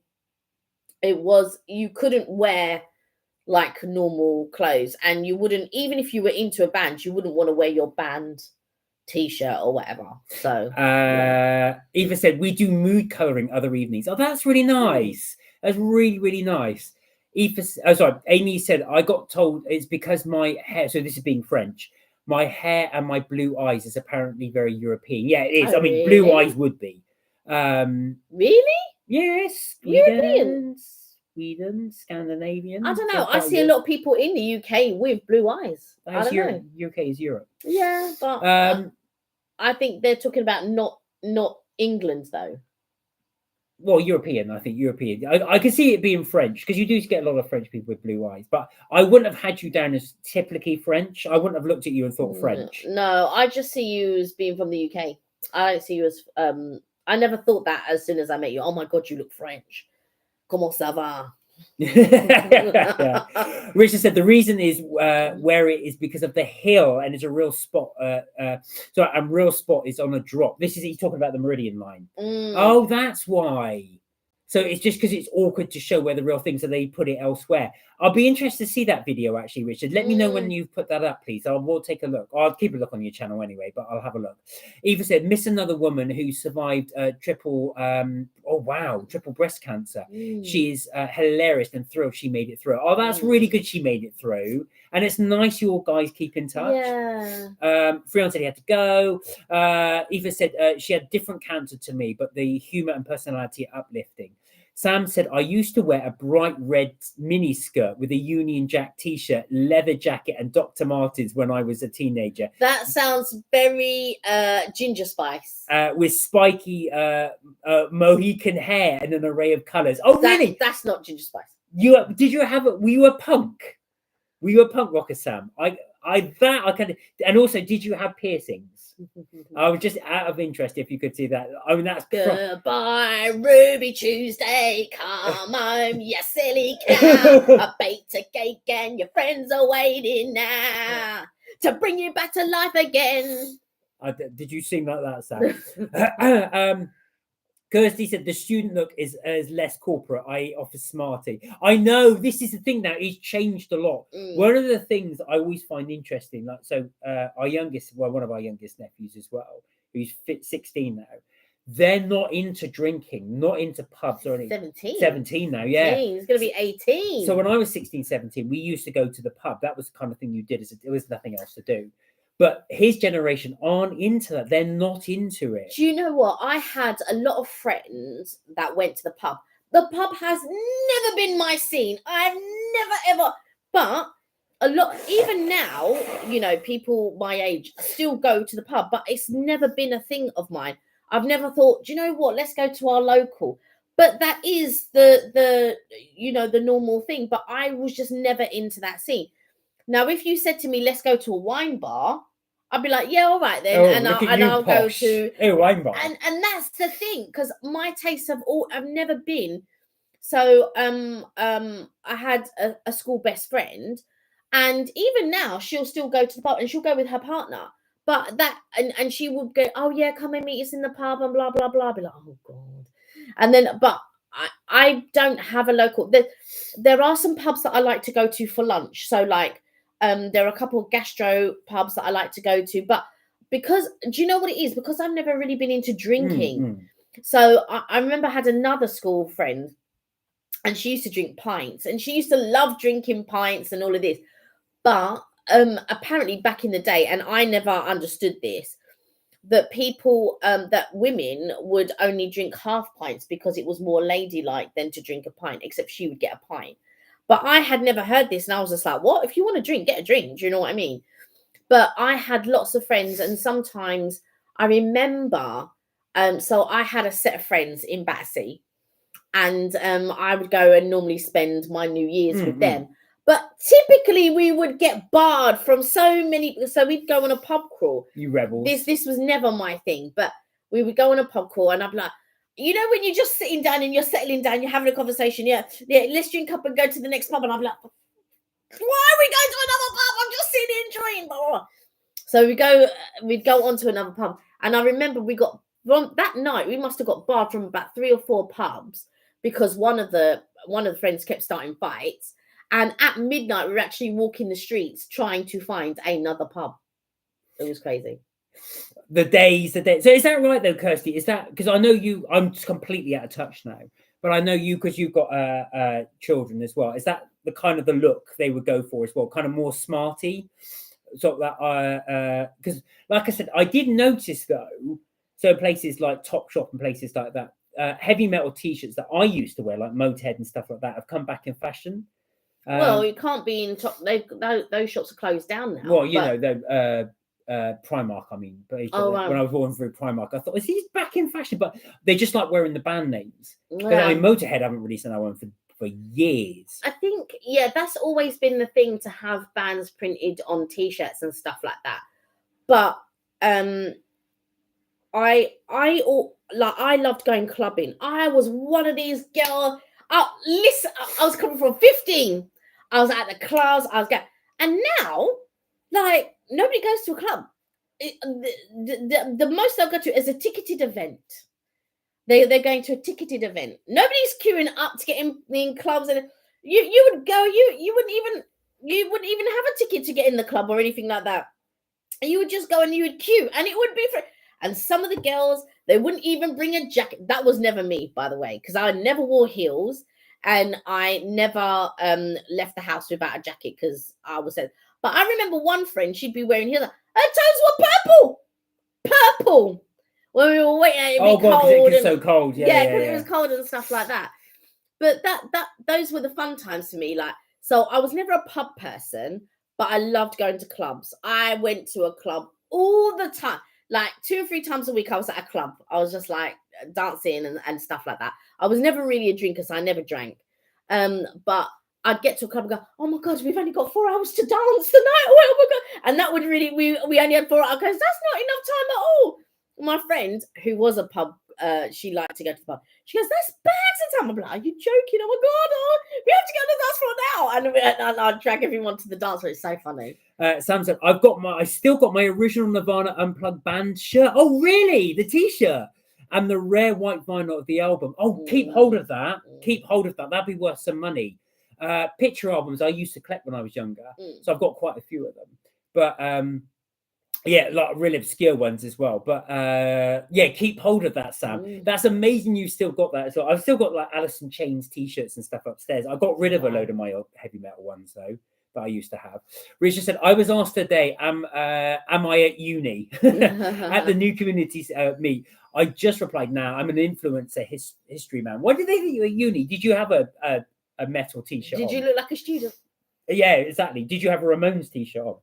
you couldn't wear like normal clothes, and you wouldn't, even if you were into a band, you wouldn't want to wear your band t-shirt or whatever. So Eva said we do mood coloring other evenings. Oh, that's really nice. That's really, really nice. Amy said, I got told it's because my hair, so this is being French, my hair and my blue eyes is apparently very European. Yeah, it is. Oh, I mean, really? blue eyes would be. Really? Yes. European? Sweden, Scandinavian. I don't know. I see a lot of people in the UK with blue eyes. I don't know. UK is Europe. Yeah, but I think they're talking about not England, though. Well, European, I think European. I can see it being French, because you do get a lot of French people with blue eyes. But I wouldn't have had you down as typically French. I wouldn't have looked at you and thought French. No, I just see you as being from the UK. I don't see you as. I never thought that as soon as I met you. Oh my God, you look French. Comment ça va? Yeah. Richard said the reason is where it is because of the hill, and it's a real spot. Real spot is on a drop. He's talking about the Meridian line. Oh, that's why. So it's just because it's awkward to show where the real thing, so they put it elsewhere. I'll be interested to see that video, actually, Richard. Let me know when you've put that up, please. We'll take a look. I'll keep a look on your channel anyway, but I'll have a look. Eva said, miss another woman who survived triple breast cancer. She's hilarious and thrilled she made it through. Oh, that's really good she made it through. And it's nice you all guys keep in touch. Yeah. Fri-yay said he had to go. Eva said she had different cancer to me, but the humor and personality are uplifting. Sam said, I used to wear a bright red mini skirt with a Union Jack t-shirt, leather jacket, and Dr. Martens when I was a teenager. That sounds very Ginger Spice. With spiky Mohican hair and an array of colours. Oh, really? That's not Ginger Spice. Were you a punk? Were you a punk rocker, Sam? And also, did you have piercings? I was just out of interest if you could see that. I mean, that's goodbye, Ruby Tuesday. Come home, you silly cow. I baked a cake and your friends are waiting now to bring you back to life again. Did you sing like that, Sam? Kirsty said the student look is less corporate, i.e. office smarty. I know, this is the thing now, it's changed a lot. One of the things I always find interesting, one of our youngest nephews as well, who's 16 now, they're not into drinking, not into pubs or anything. 17 now, yeah. He's going to be 18. So when I was 16, 17, we used to go to the pub. That was the kind of thing you did. There was nothing else to do. But his generation aren't into that. They're not into it. Do you know what? I had a lot of friends that went to the pub. The pub has never been my scene. I've never, ever. But a lot, even now, you know, people my age still go to the pub. But it's never been a thing of mine. I've never thought, do you know what? Let's go to our local. But that is the you know, the normal thing. But I was just never into that scene. Now, if you said to me, let's go to a wine bar, I'd be like, yeah, all right then, I'll go to a wine bar. And that's the thing, because my tastes have never been. So I had a school best friend, and even now she'll still go to the pub, and she'll go with her partner. But that and she would go, oh yeah, come and meet us in the pub and blah blah blah. I'd be like, oh god. And then, but I don't have a local. There are some pubs that I like to go to for lunch. So like. There are a couple of gastro pubs that I like to go to, but because, do you know what it is? Because I've never really been into drinking. So I remember I had another school friend, and she used to drink pints, and she used to love drinking pints and all of this. But apparently back in the day, and I never understood this, that people, that women would only drink half pints because it was more ladylike than to drink a pint, except she would get a pint. But I had never heard this, and I was just like, what? If you want to drink, get a drink. Do you know what I mean? But I had lots of friends, and sometimes I remember, so I had a set of friends in Battersea, and I would go and normally spend my New Year's with them. But typically we would get barred from so we'd go on a pub crawl. You rebels. This was never my thing, but we would go on a pub crawl, and I'd be like, you know, when you're just sitting down and you're settling down, you're having a conversation, yeah, let's drink up and go to the next pub. And I'm like, why are we going to another pub? I'm just sitting enjoying. Blah, blah. So we'd go on to another pub. And I remember we got, from that night, we must have got barred from about 3 or 4 pubs because one of the friends kept starting fights. And at midnight, we were actually walking the streets trying to find another pub. It was crazy. The days. So is that right though, Kirsty? Is that, because I know you, I'm completely out of touch now, but I know you, because you've got children as well. Is that the kind of the look they would go for as well? Kind of more smarty, sort of that. Because like I said, I did notice though, so places like Topshop and places like that, heavy metal t-shirts that I used to wear, like Motorhead and stuff like that, have come back in fashion. Well, it can't be in top. Those shops are closed down now. Well, you know, Primark, I mean, but when I was walking through Primark, I thought, is he back in fashion? But they just like wearing the band names. But I mean, Motorhead haven't released another one for years. I think, yeah, that's always been the thing, to have bands printed on t-shirts and stuff like that. But I loved going clubbing. I was one of these girls. Listen, I was coming from 15. I was at the clubs. And now, like, nobody goes to a club. The most they'll go to is a ticketed event. They're going to a ticketed event. Nobody's queuing up to get in clubs, and you would go. You wouldn't even have a ticket to get in the club or anything like that. You would just go and you would queue, and it would be for. And some of the girls, they wouldn't even bring a jacket. That was never me, by the way, because I never wore heels, and I never left the house without a jacket because I was said. But I remember one friend, she'd be wearing heels. Her toes were purple. When we were waiting, it'd be cold. Because it's so cold. Yeah, because it was cold and stuff like that. But those were the fun times for me. Like, so I was never a pub person, but I loved going to clubs. I went to a club all the time. Like 2 or 3 times a week, I was at a club. I was just like dancing and stuff like that. I was never really a drinker, so I never drank. But I'd get to a club and go, oh my God, we've only got 4 hours to dance tonight. Oh my God. And that would really, we only had 4 hours. Because that's not enough time at all. My friend, who was a pub, she liked to go to the pub. She goes, that's bags of time. I'm like, are you joking? Oh my God, we have to go to the dance floor now. And I'd drag everyone to the dance floor. It's so funny. Sam said, I still got my original Nirvana Unplugged band shirt. Oh, really? The t-shirt and the rare white vinyl of the album. Oh, keep hold of that. Keep hold of that. That'd be worth some money. Picture albums I used to collect when I was younger. So I've got quite a few of them. But Yeah, like really obscure ones as well. But yeah, keep hold of that, Sam. That's amazing. You've still got that as well. I've still got like Alice in Chains t-shirts and stuff upstairs. I got rid of a load of my old heavy metal ones though that I used to have. Richard said, I was asked today, am I at uni at the new community meet? I just replied, now I'm an influencer history man. Why did they think you were at uni? Did you have a metal t-shirt? Did you look like a student? Yeah, exactly. Did you have a Ramones t-shirt on?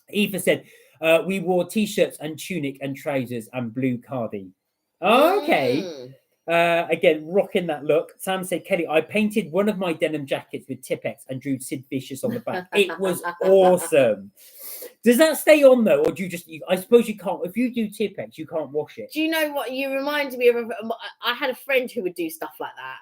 Eva said, we wore t-shirts and tunic and trousers and blue cardi. Oh, okay. Again, rocking that look. Sam said, Kelly, I painted one of my denim jackets with Tipp-Ex and drew Sid Vicious on the back. It was awesome. Does that stay on though, or do you just? I suppose you can't. If you do Tipp-Ex, you can't wash it. Do you know what you reminded me of? I had a friend who would do stuff like that,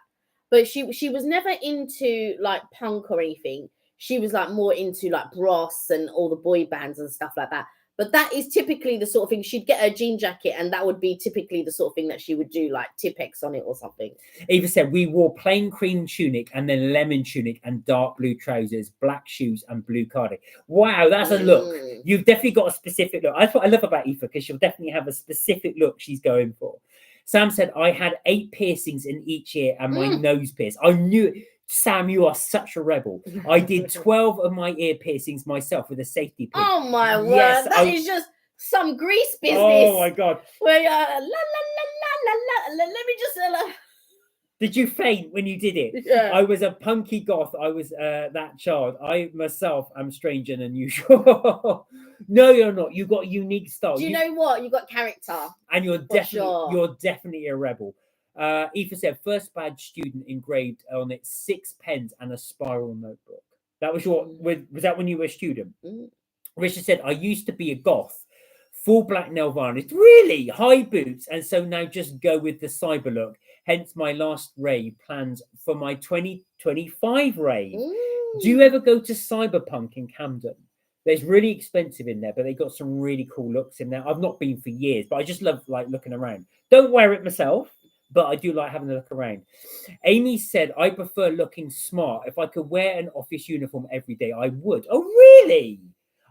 but she was never into like punk or anything. She was like more into like Bros and all the boy bands and stuff like that. But that is typically the sort of thing she'd get a jean jacket, and that would be typically the sort of thing that she would do, like Tipp-Ex on it or something. Eva said, we wore plain cream tunic and then lemon tunic and dark blue trousers, black shoes and blue cardi. Wow, that's a look. You've definitely got a specific look. That's what I love about Eva, because she'll definitely have a specific look she's going for. Sam said, I had 8 piercings in each ear and my nose pierced. I knew it. Sam, you are such a rebel. I did 12 of my ear piercings myself with a safety pin. Oh my word, yes, that is just some grease business. Oh my God. Where la la la la la. Let me just. Did you faint when you did it? Yeah. I was a punky goth. I was that child. I myself am strange and unusual. No, you're not. You got a unique style. Do you know what? You got character. And you're definitely a rebel. Aoife said, first badge student engraved on it 6 pens and a spiral notebook. That was your, was that when you were a student? Richard said, I used to be a goth, full black nail varnish, really high boots, and so now just go with the cyber look. Hence my last rave plans for my 2025 rave. Do you ever go to Cyberpunk in Camden? There's really expensive in there, but they got some really cool looks in there. I've not been for years, but I just love like looking around. Don't wear it myself, but I do like having a look around. Amy said, I prefer looking smart. If I could wear an office uniform every day, I would. Oh, really?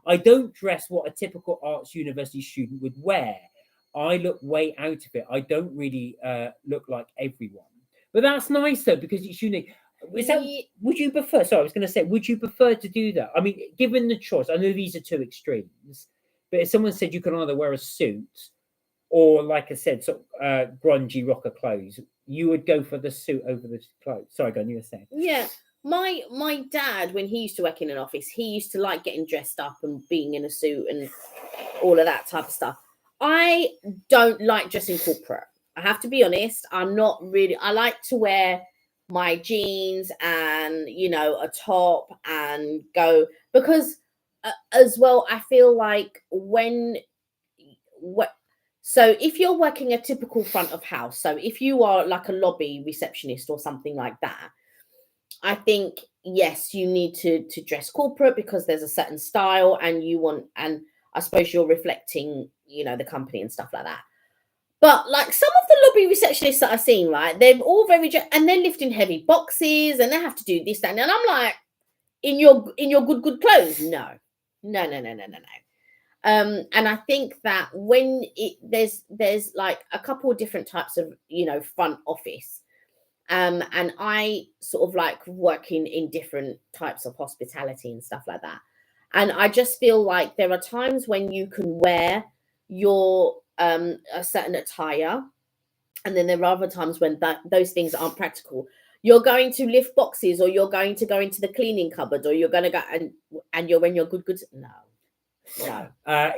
I don't dress what a typical arts university student would wear. I look way out of it. I don't really look like everyone. But that's nice, though, because it's unique. Is that, would you prefer, sorry, I was going to say, would you prefer to do that? I mean, given the choice, I know these are two extremes, but if someone said you can either wear a suit or, like I said, sort of grungy rocker clothes, you would go for the suit over the clothes. Sorry, go on, you were saying. Yeah. My dad, when he used to work in an office, he used to like getting dressed up and being in a suit and all of that type of stuff. I don't like dressing corporate. I have to be honest. I'm not really, I like to wear my jeans and, you know, a top and go, because as well, I feel like so if you're working a typical front of house, so if you are like a lobby receptionist or something like that, I think, yes, you need to dress corporate because there's a certain style and you want, and I suppose you're reflecting, you know, the company and stuff like that. But like some of the lobby receptionists that I've seen, right, they're all very, and they're lifting heavy boxes and they have to do this, that, and I'm like, in your good clothes? No. And I think that when there's like a couple of different types of, you know, front office. And I sort of like working in different types of hospitality and stuff like that. And I just feel like there are times when you can wear your a certain attire, and then there are other times when those things aren't practical. You're going to lift boxes, or you're going to go into the cleaning cupboard, or you're going to go and you're when you're good. No.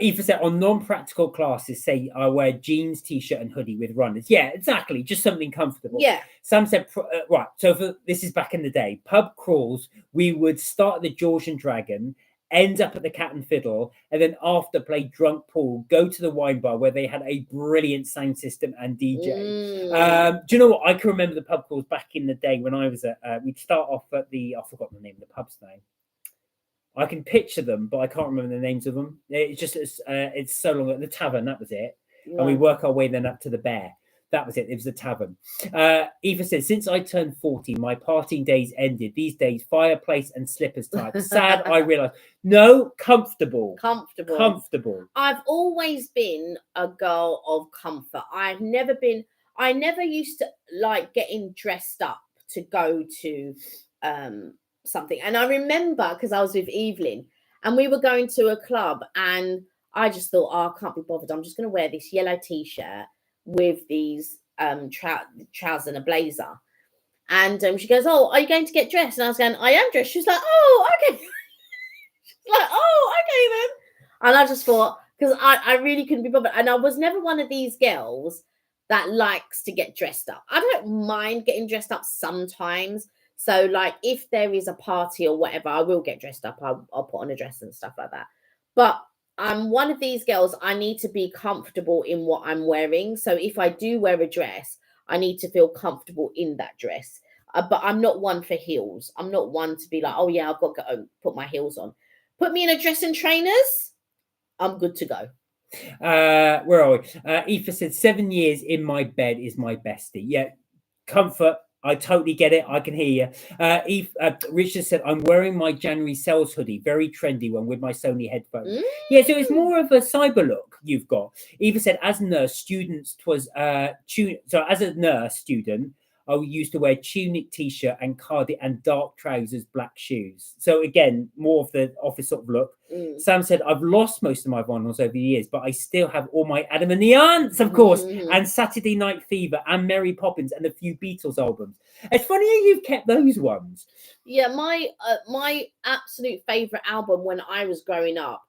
Eva said, on non-practical classes, say I wear jeans, t-shirt and hoodie with runners. Yeah, exactly. Just something comfortable. Yeah. Sam said, right. So this is back in the day. Pub crawls, we would start at the George and Dragon, end up at the Cat and Fiddle, and then after play drunk pool, go to the wine bar where they had a brilliant sound system and DJ. Do you know what? I can remember the pub crawls back in the day when I was at, we'd start off at I forgot the name of the pub's name. I can picture them, but I can't remember the names of them. It's just, it's so long. The Tavern, that was it. Yeah. And we work our way then up to the Bear. That was it. It was a tavern. Eva said, since I turned 40, my partying days ended. These days, fireplace and slippers type. Sad, I realised. No, comfortable. Comfortable. I've always been a girl of comfort. I never used to like getting dressed up to go to something. And I remember, because I was with Evelyn, and we were going to a club, and I just thought, oh, I can't be bothered. I'm just going to wear this yellow t-shirt with these trousers and a blazer. And she goes, oh, are you going to get dressed? And I was going, I am dressed. She's like, oh, okay. She's like, oh, okay then. And I just thought, because I really couldn't be bothered. And I was never one of these girls that likes to get dressed up. I don't mind getting dressed up sometimes. So like if there is a party or whatever, I will get dressed up. I'll put on a dress and stuff like that. But I'm one of these girls, I need to be comfortable in what I'm wearing. So if I do wear a dress, I need to feel comfortable in that dress. But I'm not one for heels. I'm not one to be like, oh yeah, I've got to go put my heels on. Put me in a dress and trainers, I'm good to go. Where are we? Aoife said 7 years in my bed is my bestie. Yeah, comfort. I totally get it. I can hear you. Richard said, I'm wearing my January sales hoodie, very trendy one with my Sony headphones. Yeah, so it's more of a cyber look you've got. Eva said, as a nurse student, I used to wear tunic t-shirt and cardi and dark trousers, black shoes. So again, more of the office sort of look. Sam said, I've lost most of my vinyls over the years, but I still have all my Adam and the Ants, of course, and Saturday Night Fever and Mary Poppins and a few Beatles albums. It's funny how you've kept those ones. Yeah, my absolute favourite album when I was growing up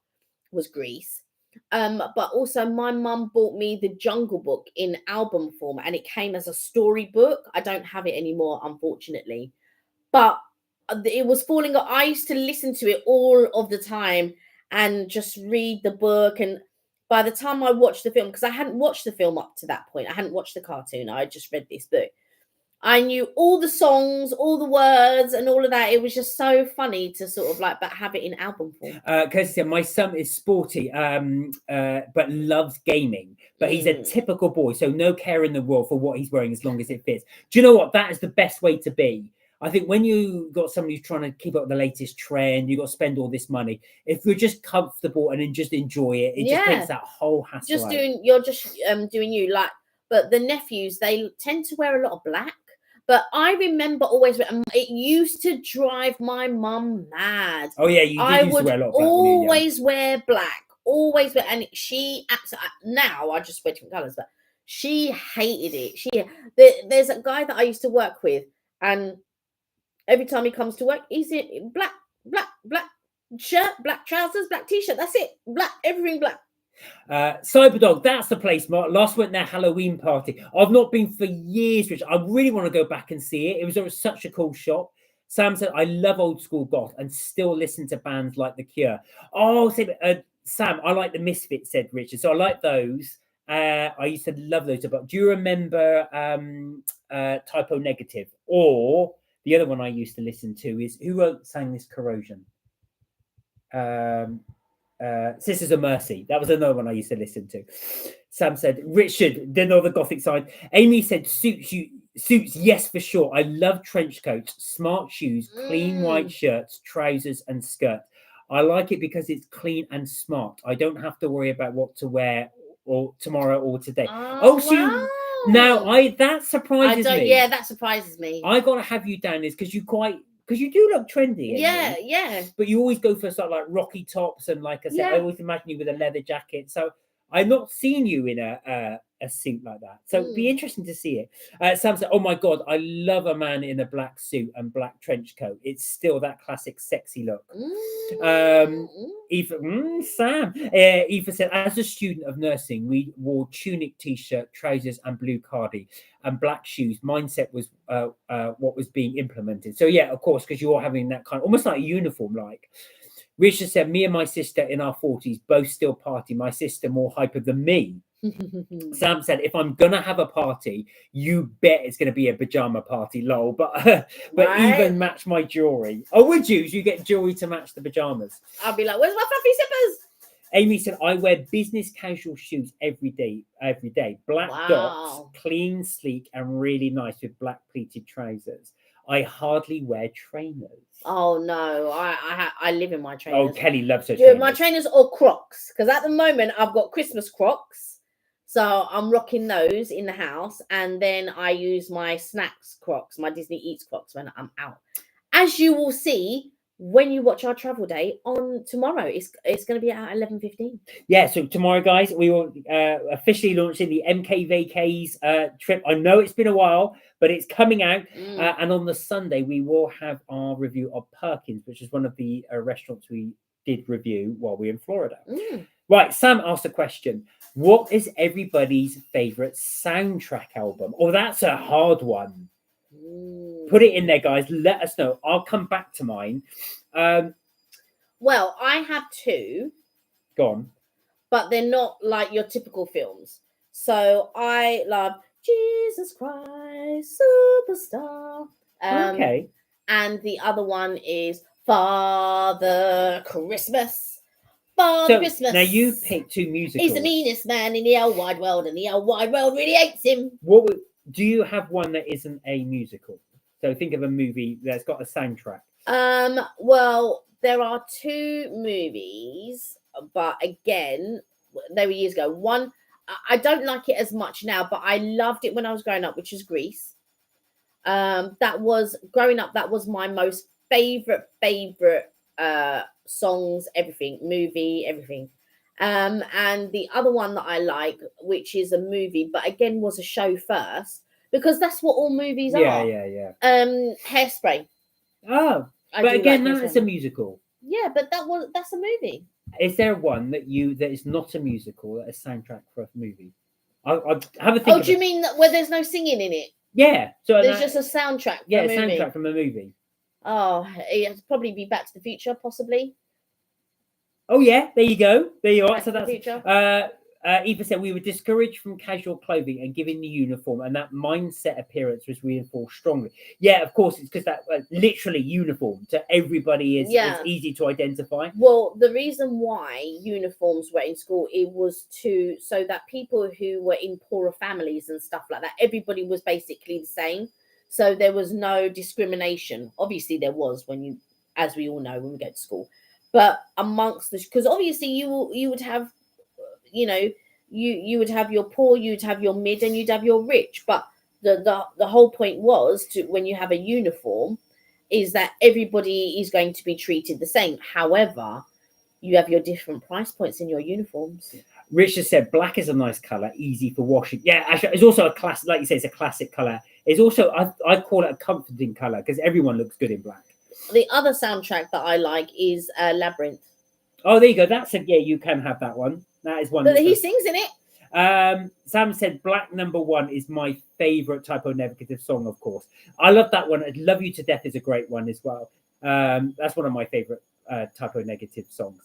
was Grease. But also my mum bought me the Jungle Book in album form, and it came as a storybook. I don't have it anymore, unfortunately. But it was falling off. I used to listen to it all of the time and just read the book. And by the time I watched the film, because I hadn't watched the film up to that point, I hadn't watched the cartoon, I just read this book. I knew all the songs, all the words, and all of that. It was just so funny to sort of like, but have it in album form. Kirsty said, my son is sporty, but loves gaming. But he's a typical boy, so no care in the world for what he's wearing as long as it fits. Do you know what? That is the best way to be. I think when you got somebody who's trying to keep up with the latest trend, you got to spend all this money. If you're just comfortable and then just enjoy it, it just takes that whole hassle. You're just doing you like. But the nephews, they tend to wear a lot of black. But I remember always, it used to drive my mum mad. Oh yeah, you did used to wear a lot of black. Always wear black, always wear, and she absolutely. Now I just wear different colours, but she hated it. There's a guy that I used to work with, and every time he comes to work, he's in black shirt, black trousers, black t-shirt. That's it, black, everything black. Cyberdog, that's the place, Mark. Last went their Halloween party. I've not been for years, Rich. I really want to go back and see it. It was such a cool shop. Sam said, I love old school goth and still listen to bands like The Cure. Oh, Sam, I like the Misfits, said Richard. So I like those. I used to love those. But do you remember Typo Negative? Or the other one I used to listen to is, who sang this, Corrosion? Sisters of Mercy. That was another one I used to listen to. Sam said, Richard, didn't know the gothic side. Amy said, suits, yes, for sure. I love trench coats, smart shoes, clean white shirts, trousers and skirts. I like it because it's clean and smart. I don't have to worry about what to wear or tomorrow or today. Wow. Now that surprises me. Yeah, that surprises me. I gotta have you down this because you do look trendy. Yeah, yeah. But you always go for sort of like rocky tops, and like I said, I always imagine you with a leather jacket. So I've not seen you in a suit like that. So it'd be interesting to see it. Sam said, oh my God, I love a man in a black suit and black trench coat. It's still that classic sexy look. Sam. Eva said, as a student of nursing, we wore tunic t-shirt, trousers and blue cardi and black shoes. Mindset was what was being implemented. So yeah, of course, because you're having that kind of almost like a uniform like. Richard said, me and my sister in our 40s both still party. My sister more hyper than me. Sam said, if I'm gonna have a party, you bet it's gonna be a pajama party, lol. But even match my jewelry. Oh, would you? You get jewelry to match the pajamas. I'll be like, where's my fluffy zippers? Amy said, I wear business casual shoes every day. Black dots, Wow. clean, sleek, and really nice with black pleated trousers. I hardly wear trainers. Oh no, I live in my Oh, trainers. Kelly loves her Yeah, trainers. my trainers or Crocs, because at the moment I've got Christmas Crocs, so I'm rocking those in the house, and then I use my snacks Crocs, my Disney Eats Crocs when I'm out. As you will see when you watch our travel day on tomorrow, it's going to be at 11:15. Yeah, so tomorrow, guys, we will officially launching the MK Vacays trip. I know it's been a while, but it's coming out. And on the Sunday, we will have our review of Perkins, which is one of the restaurants we did review while we were in Florida. Right, Sam asked a question. What is everybody's favourite soundtrack album? Oh, that's a hard one. Put it in there, guys. Let us know. I'll come back to mine. Well, I have two. Go on. But they're not like your typical films. So I love Jesus Christ Superstar. Okay. And the other one is Father Christmas. Father Christmas. Now you picked two musicals. He's the meanest man in the whole wide world, and the whole wide world really hates him. Do you have one that isn't a musical? So think of a movie that's got a soundtrack. Well, there are two movies, but again, they were years ago. One, I don't like it as much now, but I loved it when I was growing up, which is Grease. That was growing up. That was my most favorite songs, everything, movie, everything. And the other one that I like, which is a movie, but again was a show first, because that's what all movies are. Yeah. Hairspray. Oh, but again, that's a musical. Yeah, but that's a movie. Is there one that is not a musical, that is soundtrack for a movie? I have a think. Oh, do you mean where there's no singing in it? Yeah, so there's just a soundtrack. Yeah, a soundtrack from a movie. Oh, it'd probably be Back to the Future, possibly. Oh yeah, there you go. There you are. Back So to the that's Future. Eva said we were discouraged from casual clothing and giving the uniform, and that mindset appearance was reinforced strongly. Yeah, of course, it's because that literally uniform to everybody is easy to identify. Well, the reason why uniforms were in school, it was so that people who were in poorer families and stuff like that, everybody was basically the same. So there was no discrimination. Obviously, there was as we all know, when we go to school. But amongst because obviously you would have, you would have your poor, you'd have your mid, and you'd have your rich. But the whole point was when you have a uniform, is that everybody is going to be treated the same. However, you have your different price points in your uniforms. Richard said black is a nice color, easy for washing. Yeah, actually, it's also a classic, like you say, it's a classic color. It's also I call it a comforting color because everyone looks good in black. The other soundtrack that I like is Labyrinth. Oh, there you go. You can have that one. That is one. But he sings in it. Sam said black #1 is my favorite typo negative song, of course. I love that one. Love You to Death is a great one as well. That's one of my favorite typo negative songs.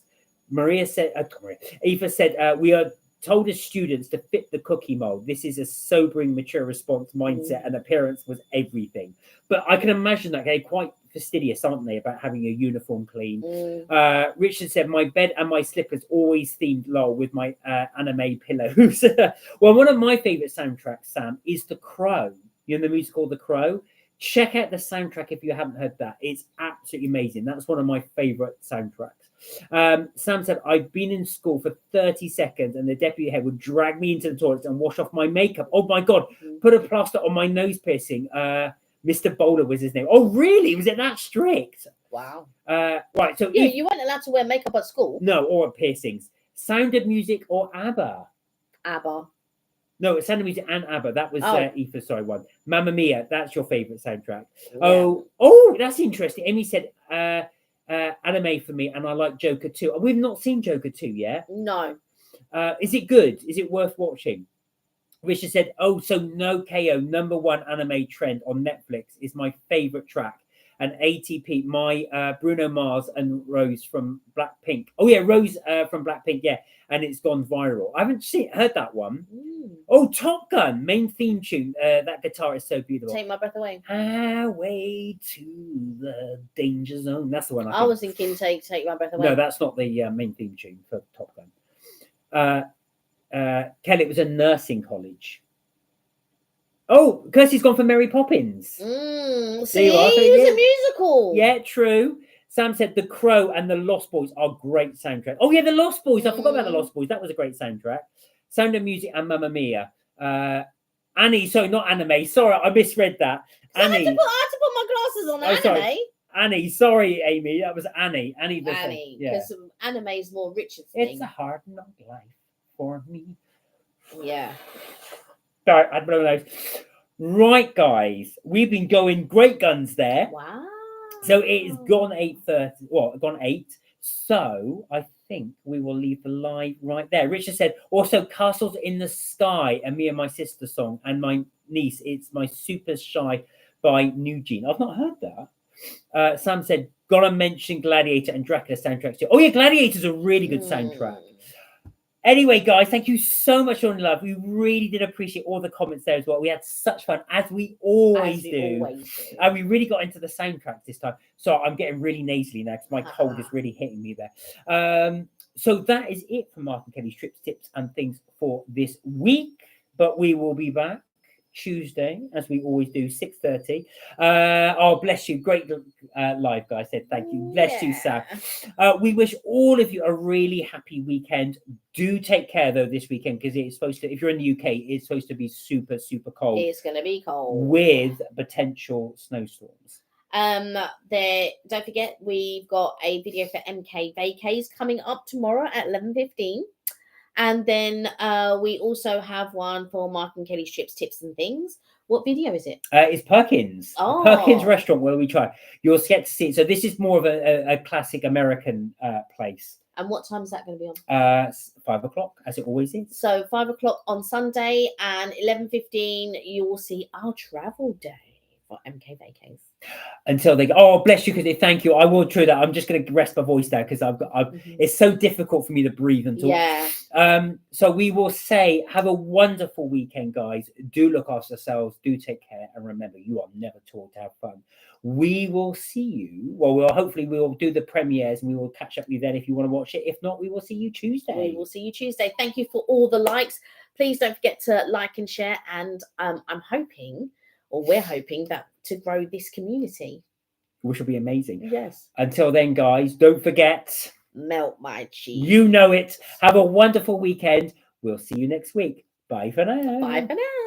Eva said, we are told as students to fit the cookie mold. This is a sobering, mature response mindset, and appearance was everything. But I can imagine that they're quite fastidious, aren't they, about having a uniform clean? Richard said, my bed and my slippers always themed lol with my anime pillows. Well, one of my favorite soundtracks, Sam, is The Crow. You know the musical The Crow? Check out the soundtrack if you haven't heard that. It's absolutely amazing. That's one of my favorite soundtracks. Sam said, I've been in school for 30 seconds and the deputy head would drag me into the toilet and wash off my makeup. Oh my God, put a plaster on my nose piercing. Mr. Bowler was his name. Oh, really? Was it that strict? Wow. Right. So you weren't allowed to wear makeup at school? No, or piercings. Sound of Music or ABBA? ABBA. No, it's Sound of Music and ABBA. That was Aoife's one. Mamma Mia, that's your favourite soundtrack. Yeah. Oh, that's interesting. Amy said anime for me, and I like Joker 2. We've not seen Joker 2 yet. No. Is it good? Is it worth watching? Richard said, so No KO, #1 anime trend on Netflix is my favourite track. and ATP, my Bruno Mars and Rose from Blackpink. Oh yeah, Rose from Blackpink, yeah, and it's gone viral. I haven't heard that one. Oh, Top Gun main theme tune. That guitar is so beautiful. Take My Breath Away. Highway to the danger zone. That's the one. I was thinking Take My Breath Away. No, that's not the main theme tune for Top Gun. Kelly, it was a nursing college. Oh, Kirsty's gone for Mary Poppins. See, There you are. So, it was yeah. a musical. Yeah, true. Sam said The Crow and The Lost Boys are great soundtrack. Oh yeah, The Lost Boys. I forgot about The Lost Boys. That was a great soundtrack. Sound of Music and Mamma Mia. Annie, sorry, not anime. Sorry, I misread that. So Annie. I had to put my glasses on. Anime. Sorry. Annie, sorry, Amy. That was Annie. Annie. Because anime is more Richard's thing. It's a hard knock life for me. Yeah. Sorry, I had blown those. Right, guys, we've been going great guns there. Wow. So it's gone 8:30. Well, gone 8. So I think we will leave the live right there. Richard said also Castles in the Sky, and Me and My Sister song, and my niece, it's My Super Shy by New Jean. I've not heard that. Sam said, gotta mention Gladiator and Dracula soundtracks too. Oh yeah, Gladiator's a really good soundtrack. Anyway, guys, thank you so much on love. We really did appreciate all the comments there as well. We had such fun, as we always do. And we really got into the soundtrack this time. So I'm getting really nasally now because my cold is really hitting me there. So that is it for Mark and Kelly's trips, tips, and things for this week. But we will be back Tuesday, as we always do, 6:30. Oh, bless you. Great live, guys. Said thank you. Bless you, Sam. We wish all of you a really happy weekend. Do take care, though, this weekend, because it's supposed to, if you're in the UK, it's supposed to be super, super cold. It's going to be cold. With potential snowstorms. Don't forget, we've got a video for MK Vacays coming up tomorrow at 11:15. And then we also have one for Mark and Kelly's trips, tips, and things. What video is it? It's Perkins. Oh. Perkins restaurant where we try. You'll get to see it. So this is more of a classic American place. And what time is that going to be on? 5 o'clock, as it always is. So 5 o'clock on Sunday and 11:15, you will see our travel day for MK Vacays. Until they go, oh, bless you, because thank you. I will true that. I'm just going to rest my voice there because it's so difficult for me to breathe and talk. Yeah. So we will say, have a wonderful weekend, guys. Do look after yourselves. Do take care. And remember, you are never taught to have fun. We will see you. Well, hopefully we'll do the premieres and we will catch up with you then if you want to watch it. If not, we will see you Tuesday. We will see you Tuesday. Thank you for all the likes. Please don't forget to like and share. And I'm hoping, or we're hoping, that to grow this community, which will be amazing. Yes. Until then, guys, don't forget, melt my cheese. You know it. Have a wonderful weekend. We'll see you next week. Bye for now. Bye for now.